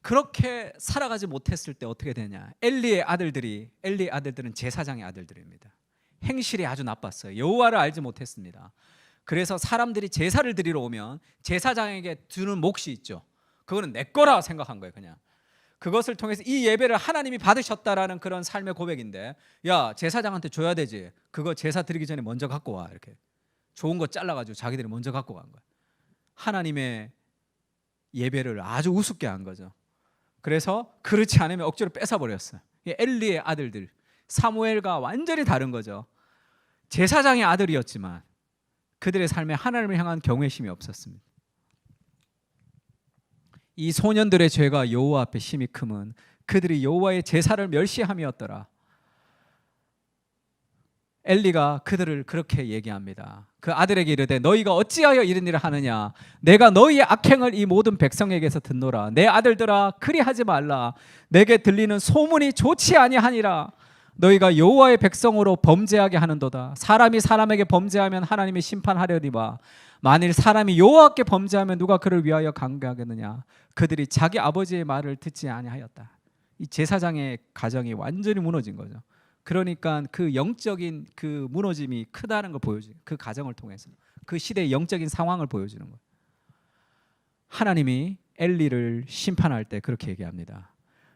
그렇게 살아가지 못했을 때 어떻게 되냐? 엘리의 아들들은 제사장의 아들들입니다. 행실이 아주 나빴어요. 여호와를 알지 못했습니다. 그래서 사람들이 제사를 드리러 오면 제사장에게 주는 몫이 있죠. 그거는 내 거라 생각한 거예요. 그냥 그것을 통해서 이 예배를 하나님이 받으셨다라는 그런 삶의 고백인데, 야, 제사장한테 줘야 되지. 그거 제사 드리기 전에 먼저 갖고 와. 이렇게 좋은 거 잘라가지고 자기들이 먼저 갖고 간 거예요. 하나님의 예배를 아주 우습게 한 거죠. 그래서 그렇지 않으면 억지로 뺏어버렸어요. 엘리의 아들들, 사무엘과 완전히 다른 거죠. 제사장의 아들이었지만 그들의 삶에 하나님을 향한 경외심이 없었습니다. 이 소년들의 죄가 여호와 앞에 심히 크면 그들이 여호와의 제사를 멸시함이었더라. 엘리가 그들을 그렇게 얘기합니다. 그 아들에게 이르되 너희가 어찌하여 이런 일을 하느냐? 내가 너희의 악행을 이 모든 백성에게서 듣노라. 내 아들들아 그리하지 말라. 내게 들리는 소문이 좋지 아니하니라. 너희가 여호와의 백성으로 범죄하게 하는도다. 사람이 사람에게 범죄하면 하나님이 심판하려니와 만일 사람이 여호와께 범죄하면 누가 그를 위하여 강구하겠느냐? 그들이 자기 아버지의 말을 듣지 아니하였다. 이 제사장의 가정이 완전히 무너진 거죠. 그러니까 그 영적인 그 무너짐이 크다는 걸 보여주는, 그 가정을 통해서 그 시대의 영적인 상황을 보여주는 거예요. 하나님이 엘리를 심판할 때 그렇게 얘기합니다.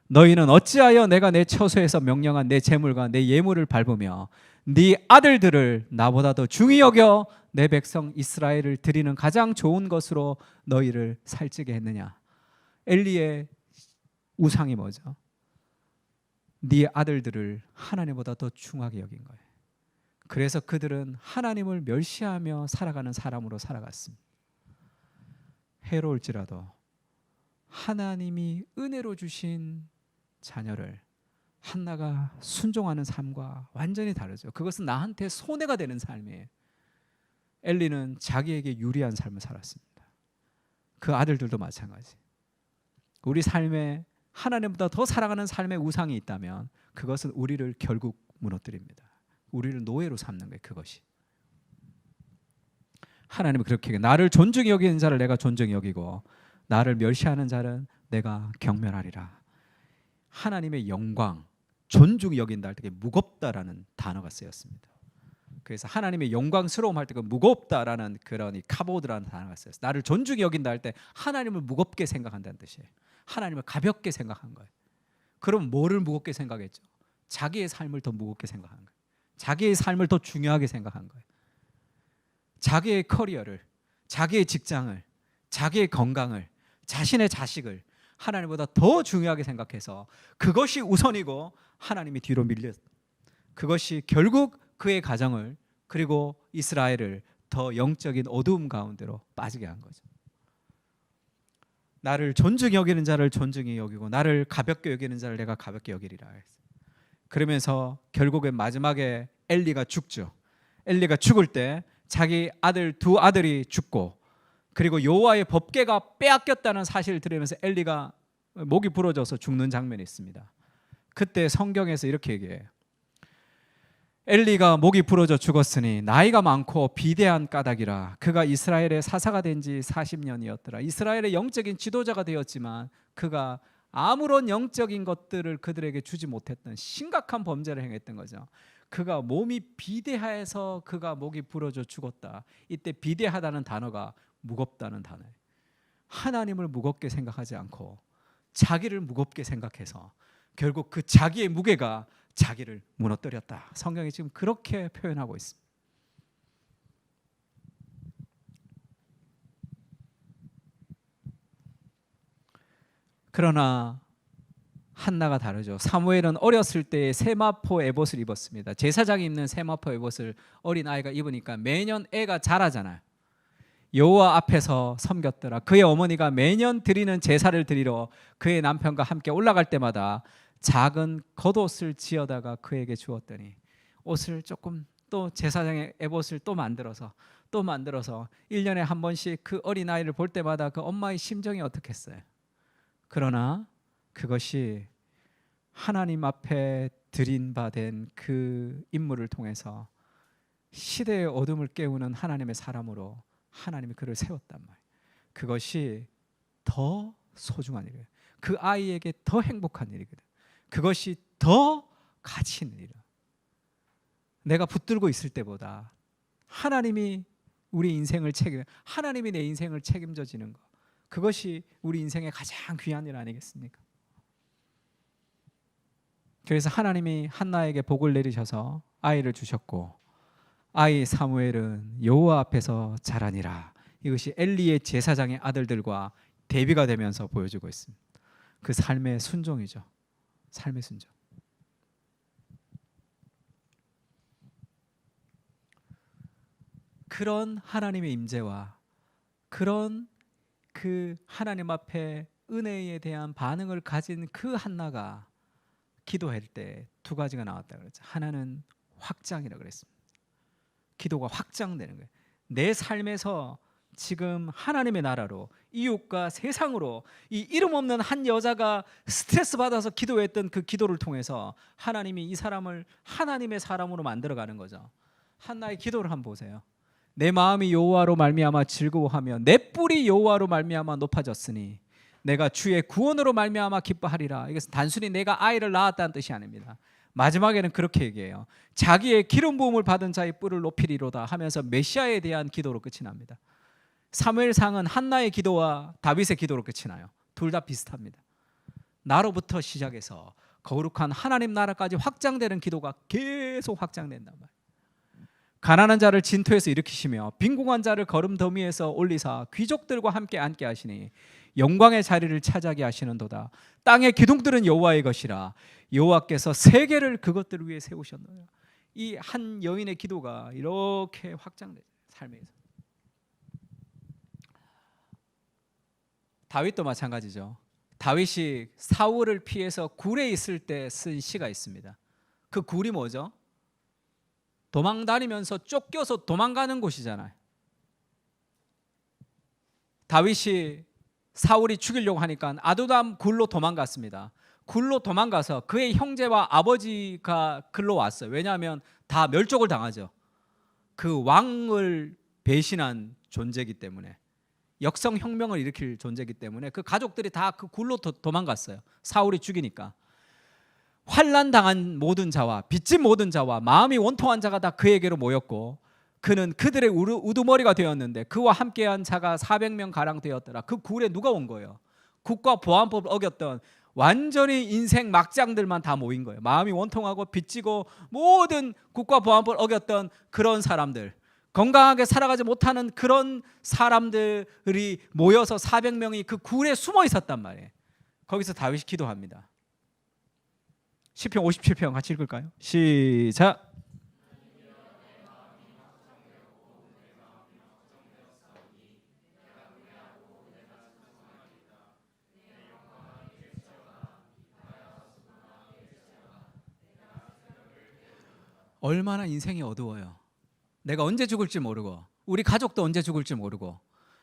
너희는 어찌하여 내가 내 처소에서 명령한 내 재물과 내 예물을 밟으며 네 아들들을 나보다 더 중히 여겨 내 백성 이스라엘을 드리는 가장 좋은 것으로 너희를 살찌게 했느냐? 엘리의 우상이 뭐죠? 네 아들들을 하나님보다 더 중하게 여긴 거예요. 그래서 그들은 하나님을 멸시하며 살아가는 사람으로 살아갔습니다. 해로울지라도 하나님이 은혜로 주신 자녀를 한나가 순종하는 삶과 완전히 다르죠. 그것은 나한테 손해가 되는 삶이에요. 엘리는 자기에게 유리한 삶을 살았습니다. 그 아들들도 마찬가지. 우리 삶에 하나님보다 더 사랑하는 삶의 우상이 있다면 그것은 우리를 결국 무너뜨립니다. 우리를 노예로 삼는 거예요. 그것이. 하나님은 그렇게 얘기해요. 나를 존중히 여기는 자를 내가 존중히 여기고 나를 멸시하는 자는 내가 경멸하리라. 하나님의 영광, 존중히 여긴다 할 때 무겁다라는 단어가 쓰였습니다. 그래서 하나님의 영광스러움 할 때 그 무겁다라는 그런 이 카보드라는 단어가 쓰였어요. 나를 존중히 여긴다 할 때 하나님을 무겁게 생각한다는 뜻이에요. 하나님을 가볍게 생각한 거예요. 그럼 뭐를 무겁게 생각했죠? 자기의 삶을 더 무겁게 생각한 거예요. 자기의 삶을 더 중요하게 생각한 거예요. 자기의 커리어를, 자기의 직장을, 자기의 건강을, 자신의 자식을 하나님보다 더 중요하게 생각해서 그것이 우선이고 하나님이 뒤로 밀렸. 그것이 결국 그의 가정을 그리고 이스라엘을 더 영적인 어두움 가운데로 빠지게 한 거죠. 나를 존중히 여기는 자를 존중히 여기고 나를 가볍게 여기는 자를 내가 가볍게 여기리라. 그러면서 결국엔 마지막에 엘리가 죽죠. 엘리가 죽을 때 자기 아들 두 아들이 죽고 그리고 여호와의 법궤가 빼앗겼다는 사실을 들으면서 엘리가 목이 부러져서 죽는 장면이 있습니다. 그때 성경에서 이렇게 얘기해요. 엘리가 목이 부러져 죽었으니 나이가 많고 비대한 까닭이라. 그가 이스라엘의 사사가 된 지 40년이었더라. 이스라엘의 영적인 지도자가 되었지만 그가 아무런 영적인 것들을 그들에게 주지 못했던 심각한 범죄를 행했던 거죠. 그가 몸이 비대해서 그가 목이 부러져 죽었다. 이때 비대하다는 단어가 무겁다는 단어예요. 하나님을 무겁게 생각하지 않고 자기를 무겁게 생각해서 결국 그 자기의 무게가 자기를 무너뜨렸다. 성경이 지금 그렇게 표현하고 있습니다. 그러나 한나가 다르죠. 사무엘은 어렸을 때 세마포 에봇을 입었습니다. 제사장이 입는 세마포 에봇을 어린 아이가 입으니까 매년 애가 자라잖아요. 여호와 앞에서 섬겼더라. 그의 어머니가 매년 드리는 제사를 드리러 그의 남편과 함께 올라갈 때마다 작은 겉옷을 지어다가 그에게 주었더니 옷을 조금 또 제사장의 에봇을 또 만들어서 1년에 한 번씩 그 어린아이를 볼 때마다 그 엄마의 심정이 어떻겠어요? 그러나 그것이 하나님 앞에 드린 바 된 그 인물을 통해서 시대의 어둠을 깨우는 하나님의 사람으로 하나님이 그를 세웠단 말이에요. 그것이 더 소중한 일이에요. 그 아이에게 더 행복한 일이거든. 그것이 더 가치 있는 일이야. 내가 붙들고 있을 때보다 하나님이 우리 인생을 하나님이 내 인생을 책임져 지는 것, 그것이 우리 인생의 가장 귀한 일 아니겠습니까? 그래서 하나님이 한나에게 복을 내리셔서 아이를 주셨고 아이 사무엘은 여호와 앞에서 자라니라. 이것이 엘리의 제사장의 아들들과 대비가 되면서 보여주고 있습니다. 그 삶의 순종이죠. 삶의 순종. 그런 하나님의 임재와 그런 그 하나님 앞에 은혜에 대한 반응을 가진 그 한나가 기도할 때 두 가지가 나왔다 그랬죠. 하나는 확장이라 그랬습니다. 기도가 확장되는 거예요. 내 삶에서 지금 하나님의 나라로, 이웃과 세상으로, 이 이름 없는 한 여자가 스트레스 받아서 기도했던 그 기도를 통해서 하나님이 이 사람을 하나님의 사람으로 만들어가는 거죠. 한나의 기도를 한번 보세요. 내 마음이 여호와로 말미암아 즐거워하며 내 뿔이 여호와로 말미암아 높아졌으니 내가 주의 구원으로 말미암아 기뻐하리라. 이것은 단순히 내가 아이를 낳았다는 뜻이 아닙니다. 마지막에는 그렇게 얘기해요. 자기의 기름 부음을 받은 자의 뿔을 높이리로다 하면서 메시아에 대한 기도로 끝이 납니다. 사무엘상은 한나의 기도와 다윗의 기도로 끝이 나요. 둘 다 비슷합니다. 나로부터 시작해서 거룩한 하나님 나라까지 확장되는 기도가 계속 확장된단 말이에요. 가난한 자를 진토에서 일으키시며 빈궁한 자를 거름더미에서 올리사 귀족들과 함께 앉게 하시니 영광의 자리를 차지하게 하시는도다. 땅의 기둥들은 여호와의 것이라 여호와께서 세계를 그것들을 위해 세우셨노라. 이 한 여인의 기도가 이렇게 확장돼요. 삶에서. 다윗도 마찬가지죠. 다윗이 사울을 피해서 굴에 있을 때 쓴 시가 있습니다. 그 굴이 뭐죠? 도망다니면서 쫓겨서 도망가는 곳이잖아요. 다윗이 사울이 죽이려고 하니까 아두담 굴로 도망갔습니다. 굴로 도망가서 그의 형제와 아버지가 글로 왔어요. 왜냐하면 다 멸족을 당하죠. 그 왕을 배신한 존재이기 때문에, 역성혁명을 일으킬 존재이기 때문에 그 가족들이 다 그 굴로 도망갔어요. 사울이 죽이니까. 환난 당한 모든 자와 빚진 모든 자와 마음이 원통한 자가 다 그에게로 모였고 그는 그들의 우두머리가 되었는데 그와 함께한 자가 400명 가량 되었더라. 그 굴에 누가 온 거예요? 국가 보안법을 어겼던 완전히 인생 막장들만 다 모인 거예요. 마음이 원통하고 빚지고 모든 국가 보안법을 어겼던 그런 사람들, 건강하게 살아가지 못하는 그런 사람들이 모여서 400명이 그 굴에 숨어 있었단 말이에요. 거기서 다윗이 기도합니다. 시편 57편 같이 읽을까요? 시작. 얼마나 인생이 어두워요. 내가 언제 죽을지 모르고 우리 가족도 언제 죽을지 모르고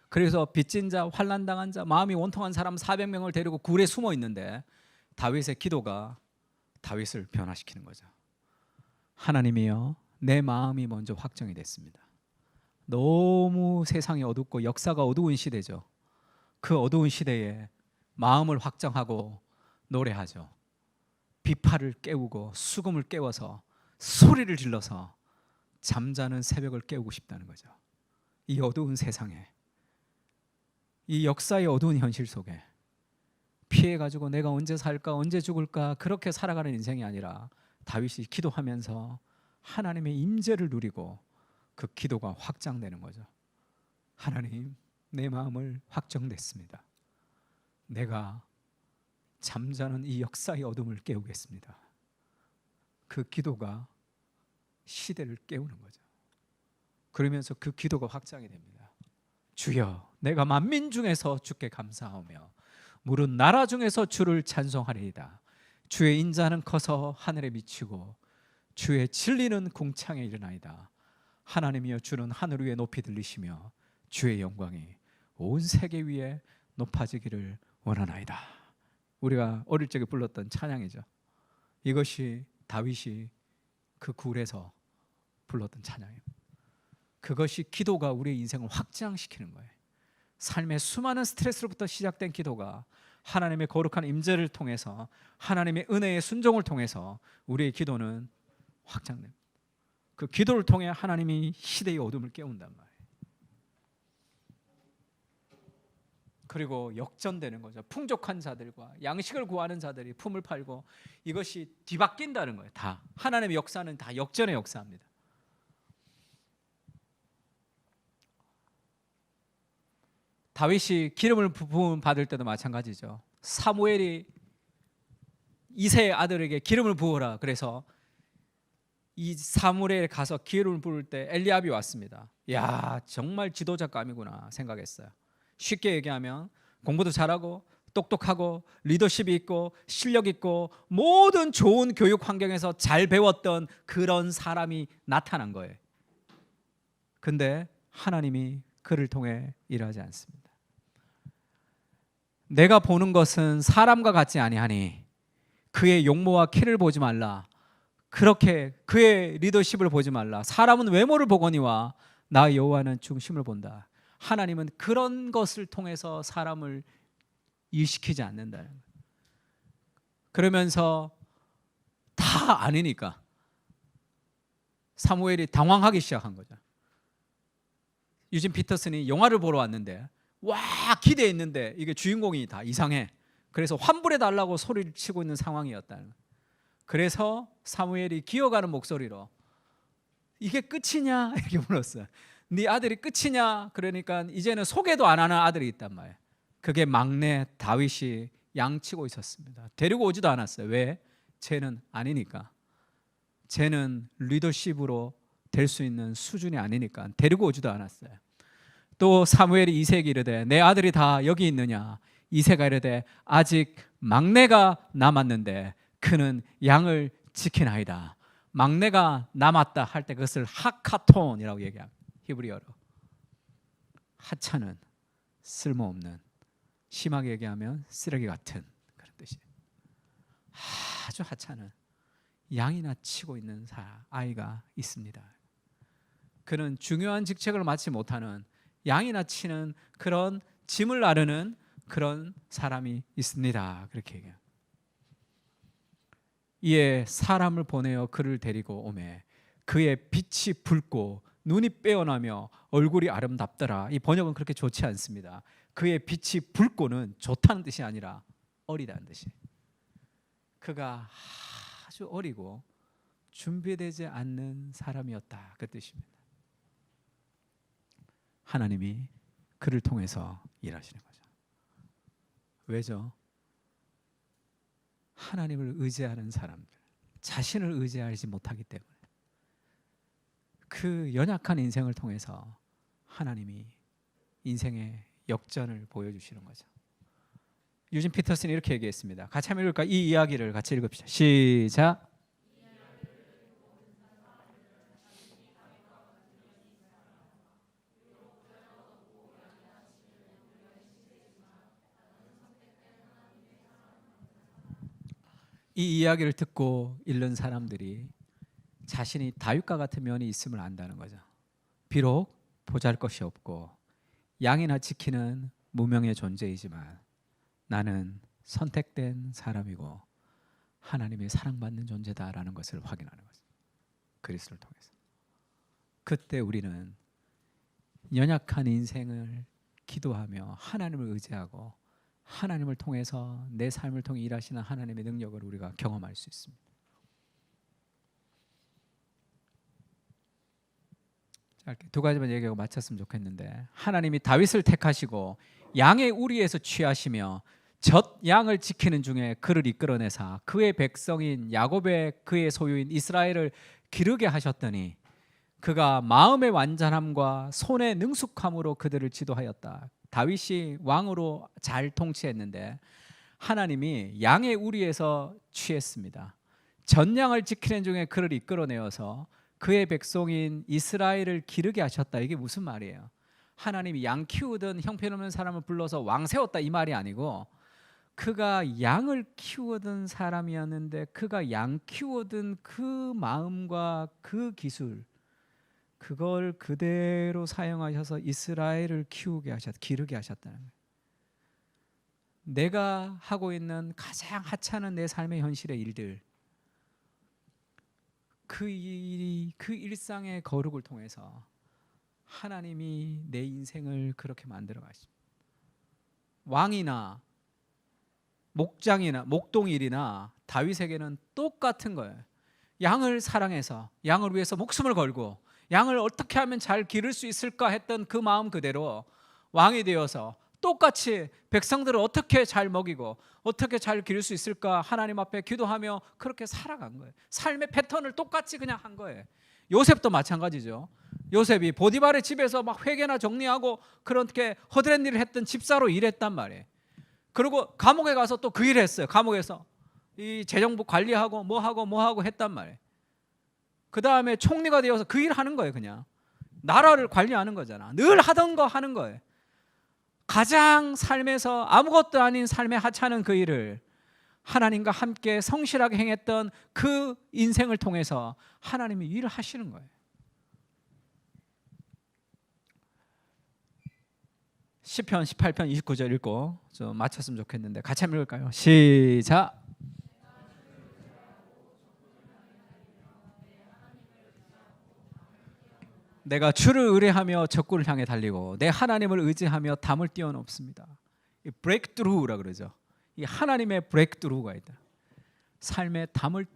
그래서 빚진 자, 환난당한 자, 마음이 원통한 사람 400명을 데리고 굴에 숨어 있는데 다윗의 기도가 다윗을 변화시키는 거죠. 하나님이여, 내 마음이 먼저 확정이 됐습니다. 너무 세상이 어둡고 역사가 어두운 시대죠. 그 어두운 시대에 마음을 확정하고 노래하죠. 비파를 깨우고 수금을 깨워서 소리를 질러서 잠자는 새벽을 깨우고 싶다는 거죠. 이 어두운 세상에, 이 역사의 어두운 현실 속에 피해가지고 내가 언제 살까 언제 죽을까 그렇게 살아가는 인생이 아니라 다윗이 기도하면서 하나님의 임재를 누리고 그 기도가 확장되는 거죠. 하나님, 내 마음을 확정됐습니다. 내가 잠자는 이 역사의 어둠을 깨우겠습니다. 그 기도가 시대를 깨우는 거죠. 그러면서 그 기도가 확장이 됩니다. 주여, 내가 만민 중에서 주께 감사하며 물은 나라 중에서 주를 찬송하리이다. 주의 인자는 커서 하늘에 미치고 주의 진리는 궁창에 이르나이다. 하나님이여, 주는 하늘 위에 높이 들리시며 주의 영광이 온 세계 위에 높아지기를 원하나이다. 우리가 어릴 적에 불렀던 찬양이죠. 이것이 다윗이 그 굴에서 불렀던 찬양이에요. 그것이 기도가 우리의 인생을 확장시키는 거예요. 삶의 수많은 스트레스로부터 시작된 기도가 하나님의 거룩한 임재를 통해서, 하나님의 은혜의 순종을 통해서 우리의 기도는 확장됩니다. 그 기도를 통해 하나님이 시대의 어둠을 깨운단 말이에요. 그리고 역전되는 거죠. 풍족한 자들과 양식을 구하는 자들이 품을 팔고 이것이 뒤바뀐다는 거예요. 다 하나님의 역사는 다 역전의 역사입니다. 다윗이 기름을 부음 받을 때도 마찬가지죠. 사무엘이 이새의 아들에게 기름을 부어라 그래서 이 사무엘에 가서 기회를 부를 때 엘리압이 왔습니다. 야, 정말 지도자감이구나 생각했어요. 쉽게 얘기하면 공부도 잘하고 똑똑하고 리더십이 있고 실력 있고 모든 좋은 교육 환경에서 잘 배웠던 그런 사람이 나타난 거예요. 근데 하나님이 그를 통해 일하지 않습니다. 내가 보는 것은 사람과 같지 아니하니 그의 용모와 키를 보지 말라. 그렇게 그의 리더십을 보지 말라. 사람은 외모를 보거니와 나 여호와는 중심을 본다. 하나님은 그런 것을 통해서 사람을 일시키지 않는다는 거예요. 그러면서 다 아니니까 사무엘이 당황하기 시작한 거죠. 유진 피터슨이 영화를 보러 왔는데 와 기대했는데 이게 주인공이 다 이상해. 그래서 환불해 달라고 소리를 치고 있는 상황이었다는 거예요. 그래서 사무엘이 기어가는 목소리로 이게 끝이냐 이렇게 물었어요. 네 아들이 끝이냐? 그러니까 이제는 소개도 안 하는 아들이 있단 말이에요. 그게 막내 다윗이 양치고 있었습니다. 데리고 오지도 않았어요. 왜? 쟤는 아니니까. 쟤는 리더십으로 될 수 있는 수준이 아니니까 데리고 오지도 않았어요. 또 사무엘이 이새에게 이르되 내 아들이 다 여기 있느냐? 이새가 이르되 아직 막내가 남았는데 그는 양을 지키나이다. 막내가 남았다 할 때 그것을 하카톤이라고 얘기합니다. 히브리어로. 하찮은, 쓸모없는, 심하게 얘기하면 쓰레기 같은 그런 뜻이에요. 아주 하찮은 양이나 치고 있는 아이가 있습니다. 그는 중요한 직책을 맡지 못하는 양이나 치는 그런 짐을 나르는 그런 사람이 있습니다. 그렇게 얘기해요. 이에 사람을 보내어 그를 데리고 오매 그의 빛이 붉고 눈이 빼어나며 얼굴이 아름답더라. 이 번역은 그렇게 좋지 않습니다. 그의 빛이 붉고는 좋다는 뜻이 아니라 어리다는 뜻이에요. 그가 아주 어리고 준비되지 않는 사람이었다 그 뜻입니다. 하나님이 그를 통해서 일하시는 거죠. 왜죠? 하나님을 의지하는 사람들, 자신을 의지하지 못하기 때문에 그 연약한 인생을 통해서 하나님이 인생의 역전을 보여주시는 거죠. 유진 피터슨이 이렇게 얘기했습니다. 같이 한번 읽을까? 이 이야기를 같이 읽읍시다. 시작. 이 이야기를 듣고 읽는 사람들이 자신이 다윗과 같은 면이 있음을 안다는 거죠. 비록 보잘것이 없고 양이나 지키는 무명의 존재이지만 나는 선택된 사람이고 하나님의 사랑받는 존재다라는 것을 확인하는 거죠. 그리스도를 통해서. 그때 우리는 연약한 인생을 기도하며 하나님을 의지하고 하나님을 통해서 내 삶을 통해 일하시는 하나님의 능력을 우리가 경험할 수 있습니다. 짧게 두 가지만 얘기하고 마쳤으면 좋겠는데, 하나님이 다윗을 택하시고 양의 우리에서 취하시며 젖 양을 지키는 중에 그를 이끌어내사 그의 백성인 야곱의 그의 소유인 이스라엘을 기르게 하셨더니 그가 마음의 완전함과 손의 능숙함으로 그들을 지도하였다. 다윗이 왕으로 잘 통치했는데 하나님이 양의 우리에서 취했습니다. 전양을 지키는 중에 그를 이끌어내어서 그의 백성인 이스라엘을 기르게 하셨다. 이게 무슨 말이에요? 하나님이 양 키우던 형편없는 사람을 불러서 왕 세웠다 이 말이 아니고, 그가 양을 키우던 사람이었는데 그가 양 키우던 그 마음과 그 기술, 그걸 그대로 사용하셔서 이스라엘을 기르게 하셨다는 거예요. 내가 하고 있는 가장 하찮은 내 삶의 현실의 일들, 그 일상의 거룩을 통해서 하나님이 내 인생을 그렇게 만들어 가십니다. 왕이나 목장이나 목동일이나 다윗에게는 똑같은 거예요. 양을 사랑해서 양을 위해서 목숨을 걸고 양을 어떻게 하면 잘 기를 수 있을까 했던 그 마음 그대로 왕이 되어서 똑같이 백성들을 어떻게 잘 먹이고 어떻게 잘 기를 수 있을까 하나님 앞에 기도하며 그렇게 살아간 거예요. 삶의 패턴을 똑같이 그냥 한 거예요. 요셉도 마찬가지죠. 요셉이 보디발의 집에서 막 회계나 정리하고 그렇게 허드렛 일을 했던 집사로 일했단 말이에요. 그리고 감옥에 가서 또 그 일을 했어요. 감옥에서 이 재정부 관리하고 뭐하고 했단 말이에요. 그 다음에 총리가 되어서 그 일 하는 거예요. 그냥 나라를 관리하는 거잖아. 늘 하던 거 하는 거예요. 가장 삶에서 아무것도 아닌 삶의 하찮은 그 일을 하나님과 함께 성실하게 행했던 그 인생을 통해서 하나님이 일을 하시는 거예요. 시편 18편 29절 읽고 좀 맞췄으면 좋겠는데 같이 한번 읽을까요? 시작. 내가 주를 의뢰하며 적군을 향해 달리고 내 하나님을 의지하며 담을 뛰어넘습니다. 이 브레이크트루라 그러죠. 이 하나님의 브레이크트루가 있다. 삶의 담을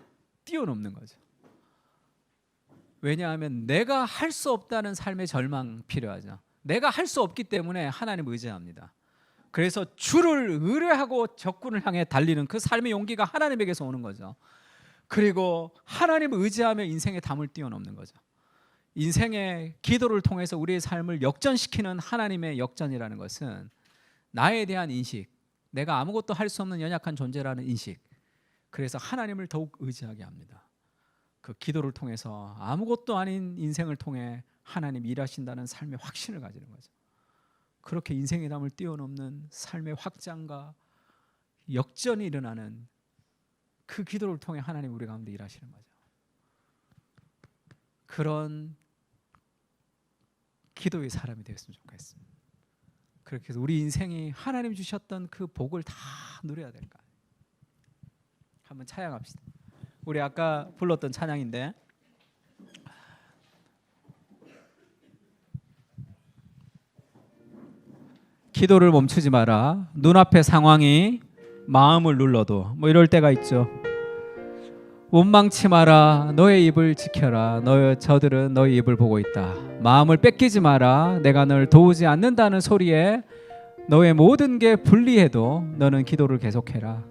뛰어넘는 거죠. 왜냐하면 내가 할 수 없다는 삶의 절망 필요하죠. 내가 할 수 없기 때문에 하나님을 의지합니다. 그래서 주를 의뢰하고 적군을 향해 달리는 그 삶의 용기가 하나님에게서 오는 거죠. 그리고 하나님을 의지하며 인생의 담을 뛰어넘는 거죠. 인생의 기도를 통해서 우리의 삶을 역전시키는 하나님의 역전이라는 것은 나에 대한 인식, 내가 아무것도 할 수 없는 연약한 존재라는 인식, 그래서 하나님을 더욱 의지하게 합니다. 그 기도를 통해서 아무것도 아닌 인생을 통해 하나님 일하신다는 삶의 확신을 가지는 거죠. 그렇게 인생의 담을 뛰어넘는 삶의 확장과 역전이 일어나는 그 기도를 통해 하나님 우리 가운데 일하시는 거죠. 그런 기도의 사람이 되었으면 좋겠습니다. 그렇게 해서 우리 인생이 하나님 주셨던 그 복을 다 누려야 될까? 한번 찬양합시다. 우리 아까 불렀던 찬양인데 기도를 멈추지 마라. 눈앞의 상황이 마음을 눌러도 뭐 이럴 때가 있죠. 원망치 마라. 너의 입을 지켜라. 저들은 너의 입을 보고 있다. 마음을 뺏기지 마라. 내가 널 도우지 않는다는 소리에 너의 모든 게 불리해도 너는 기도를 계속해라.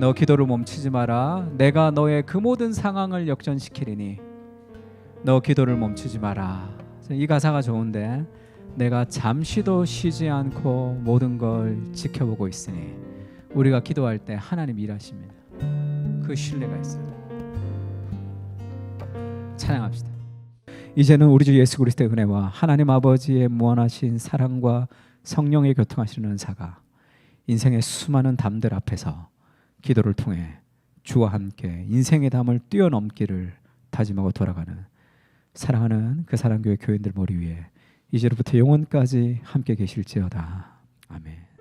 너 기도를 멈추지 마라. 내가 너의 그 모든 상황을 역전시키리니 너 기도를 멈추지 마라. 이 가사가 좋은데 내가 잠시도 쉬지 않고 모든 걸 지켜보고 있으니 우리가 기도할 때 하나님 일하십니다. 그 신뢰가 있어요. 찬양합시다. 이제는 우리 주 예수 그리스도의 은혜와 하나님 아버지의 무한하신 사랑과 성령의 교통하시는 은사가 인생의 수많은 담들 앞에서 기도를 통해 주와 함께 인생의 담을 뛰어넘기를 다짐하고 돌아가는 사랑하는 그 사랑교회 교인들 머리 위에 이제로부터 영원까지 함께 계실지어다. 아멘.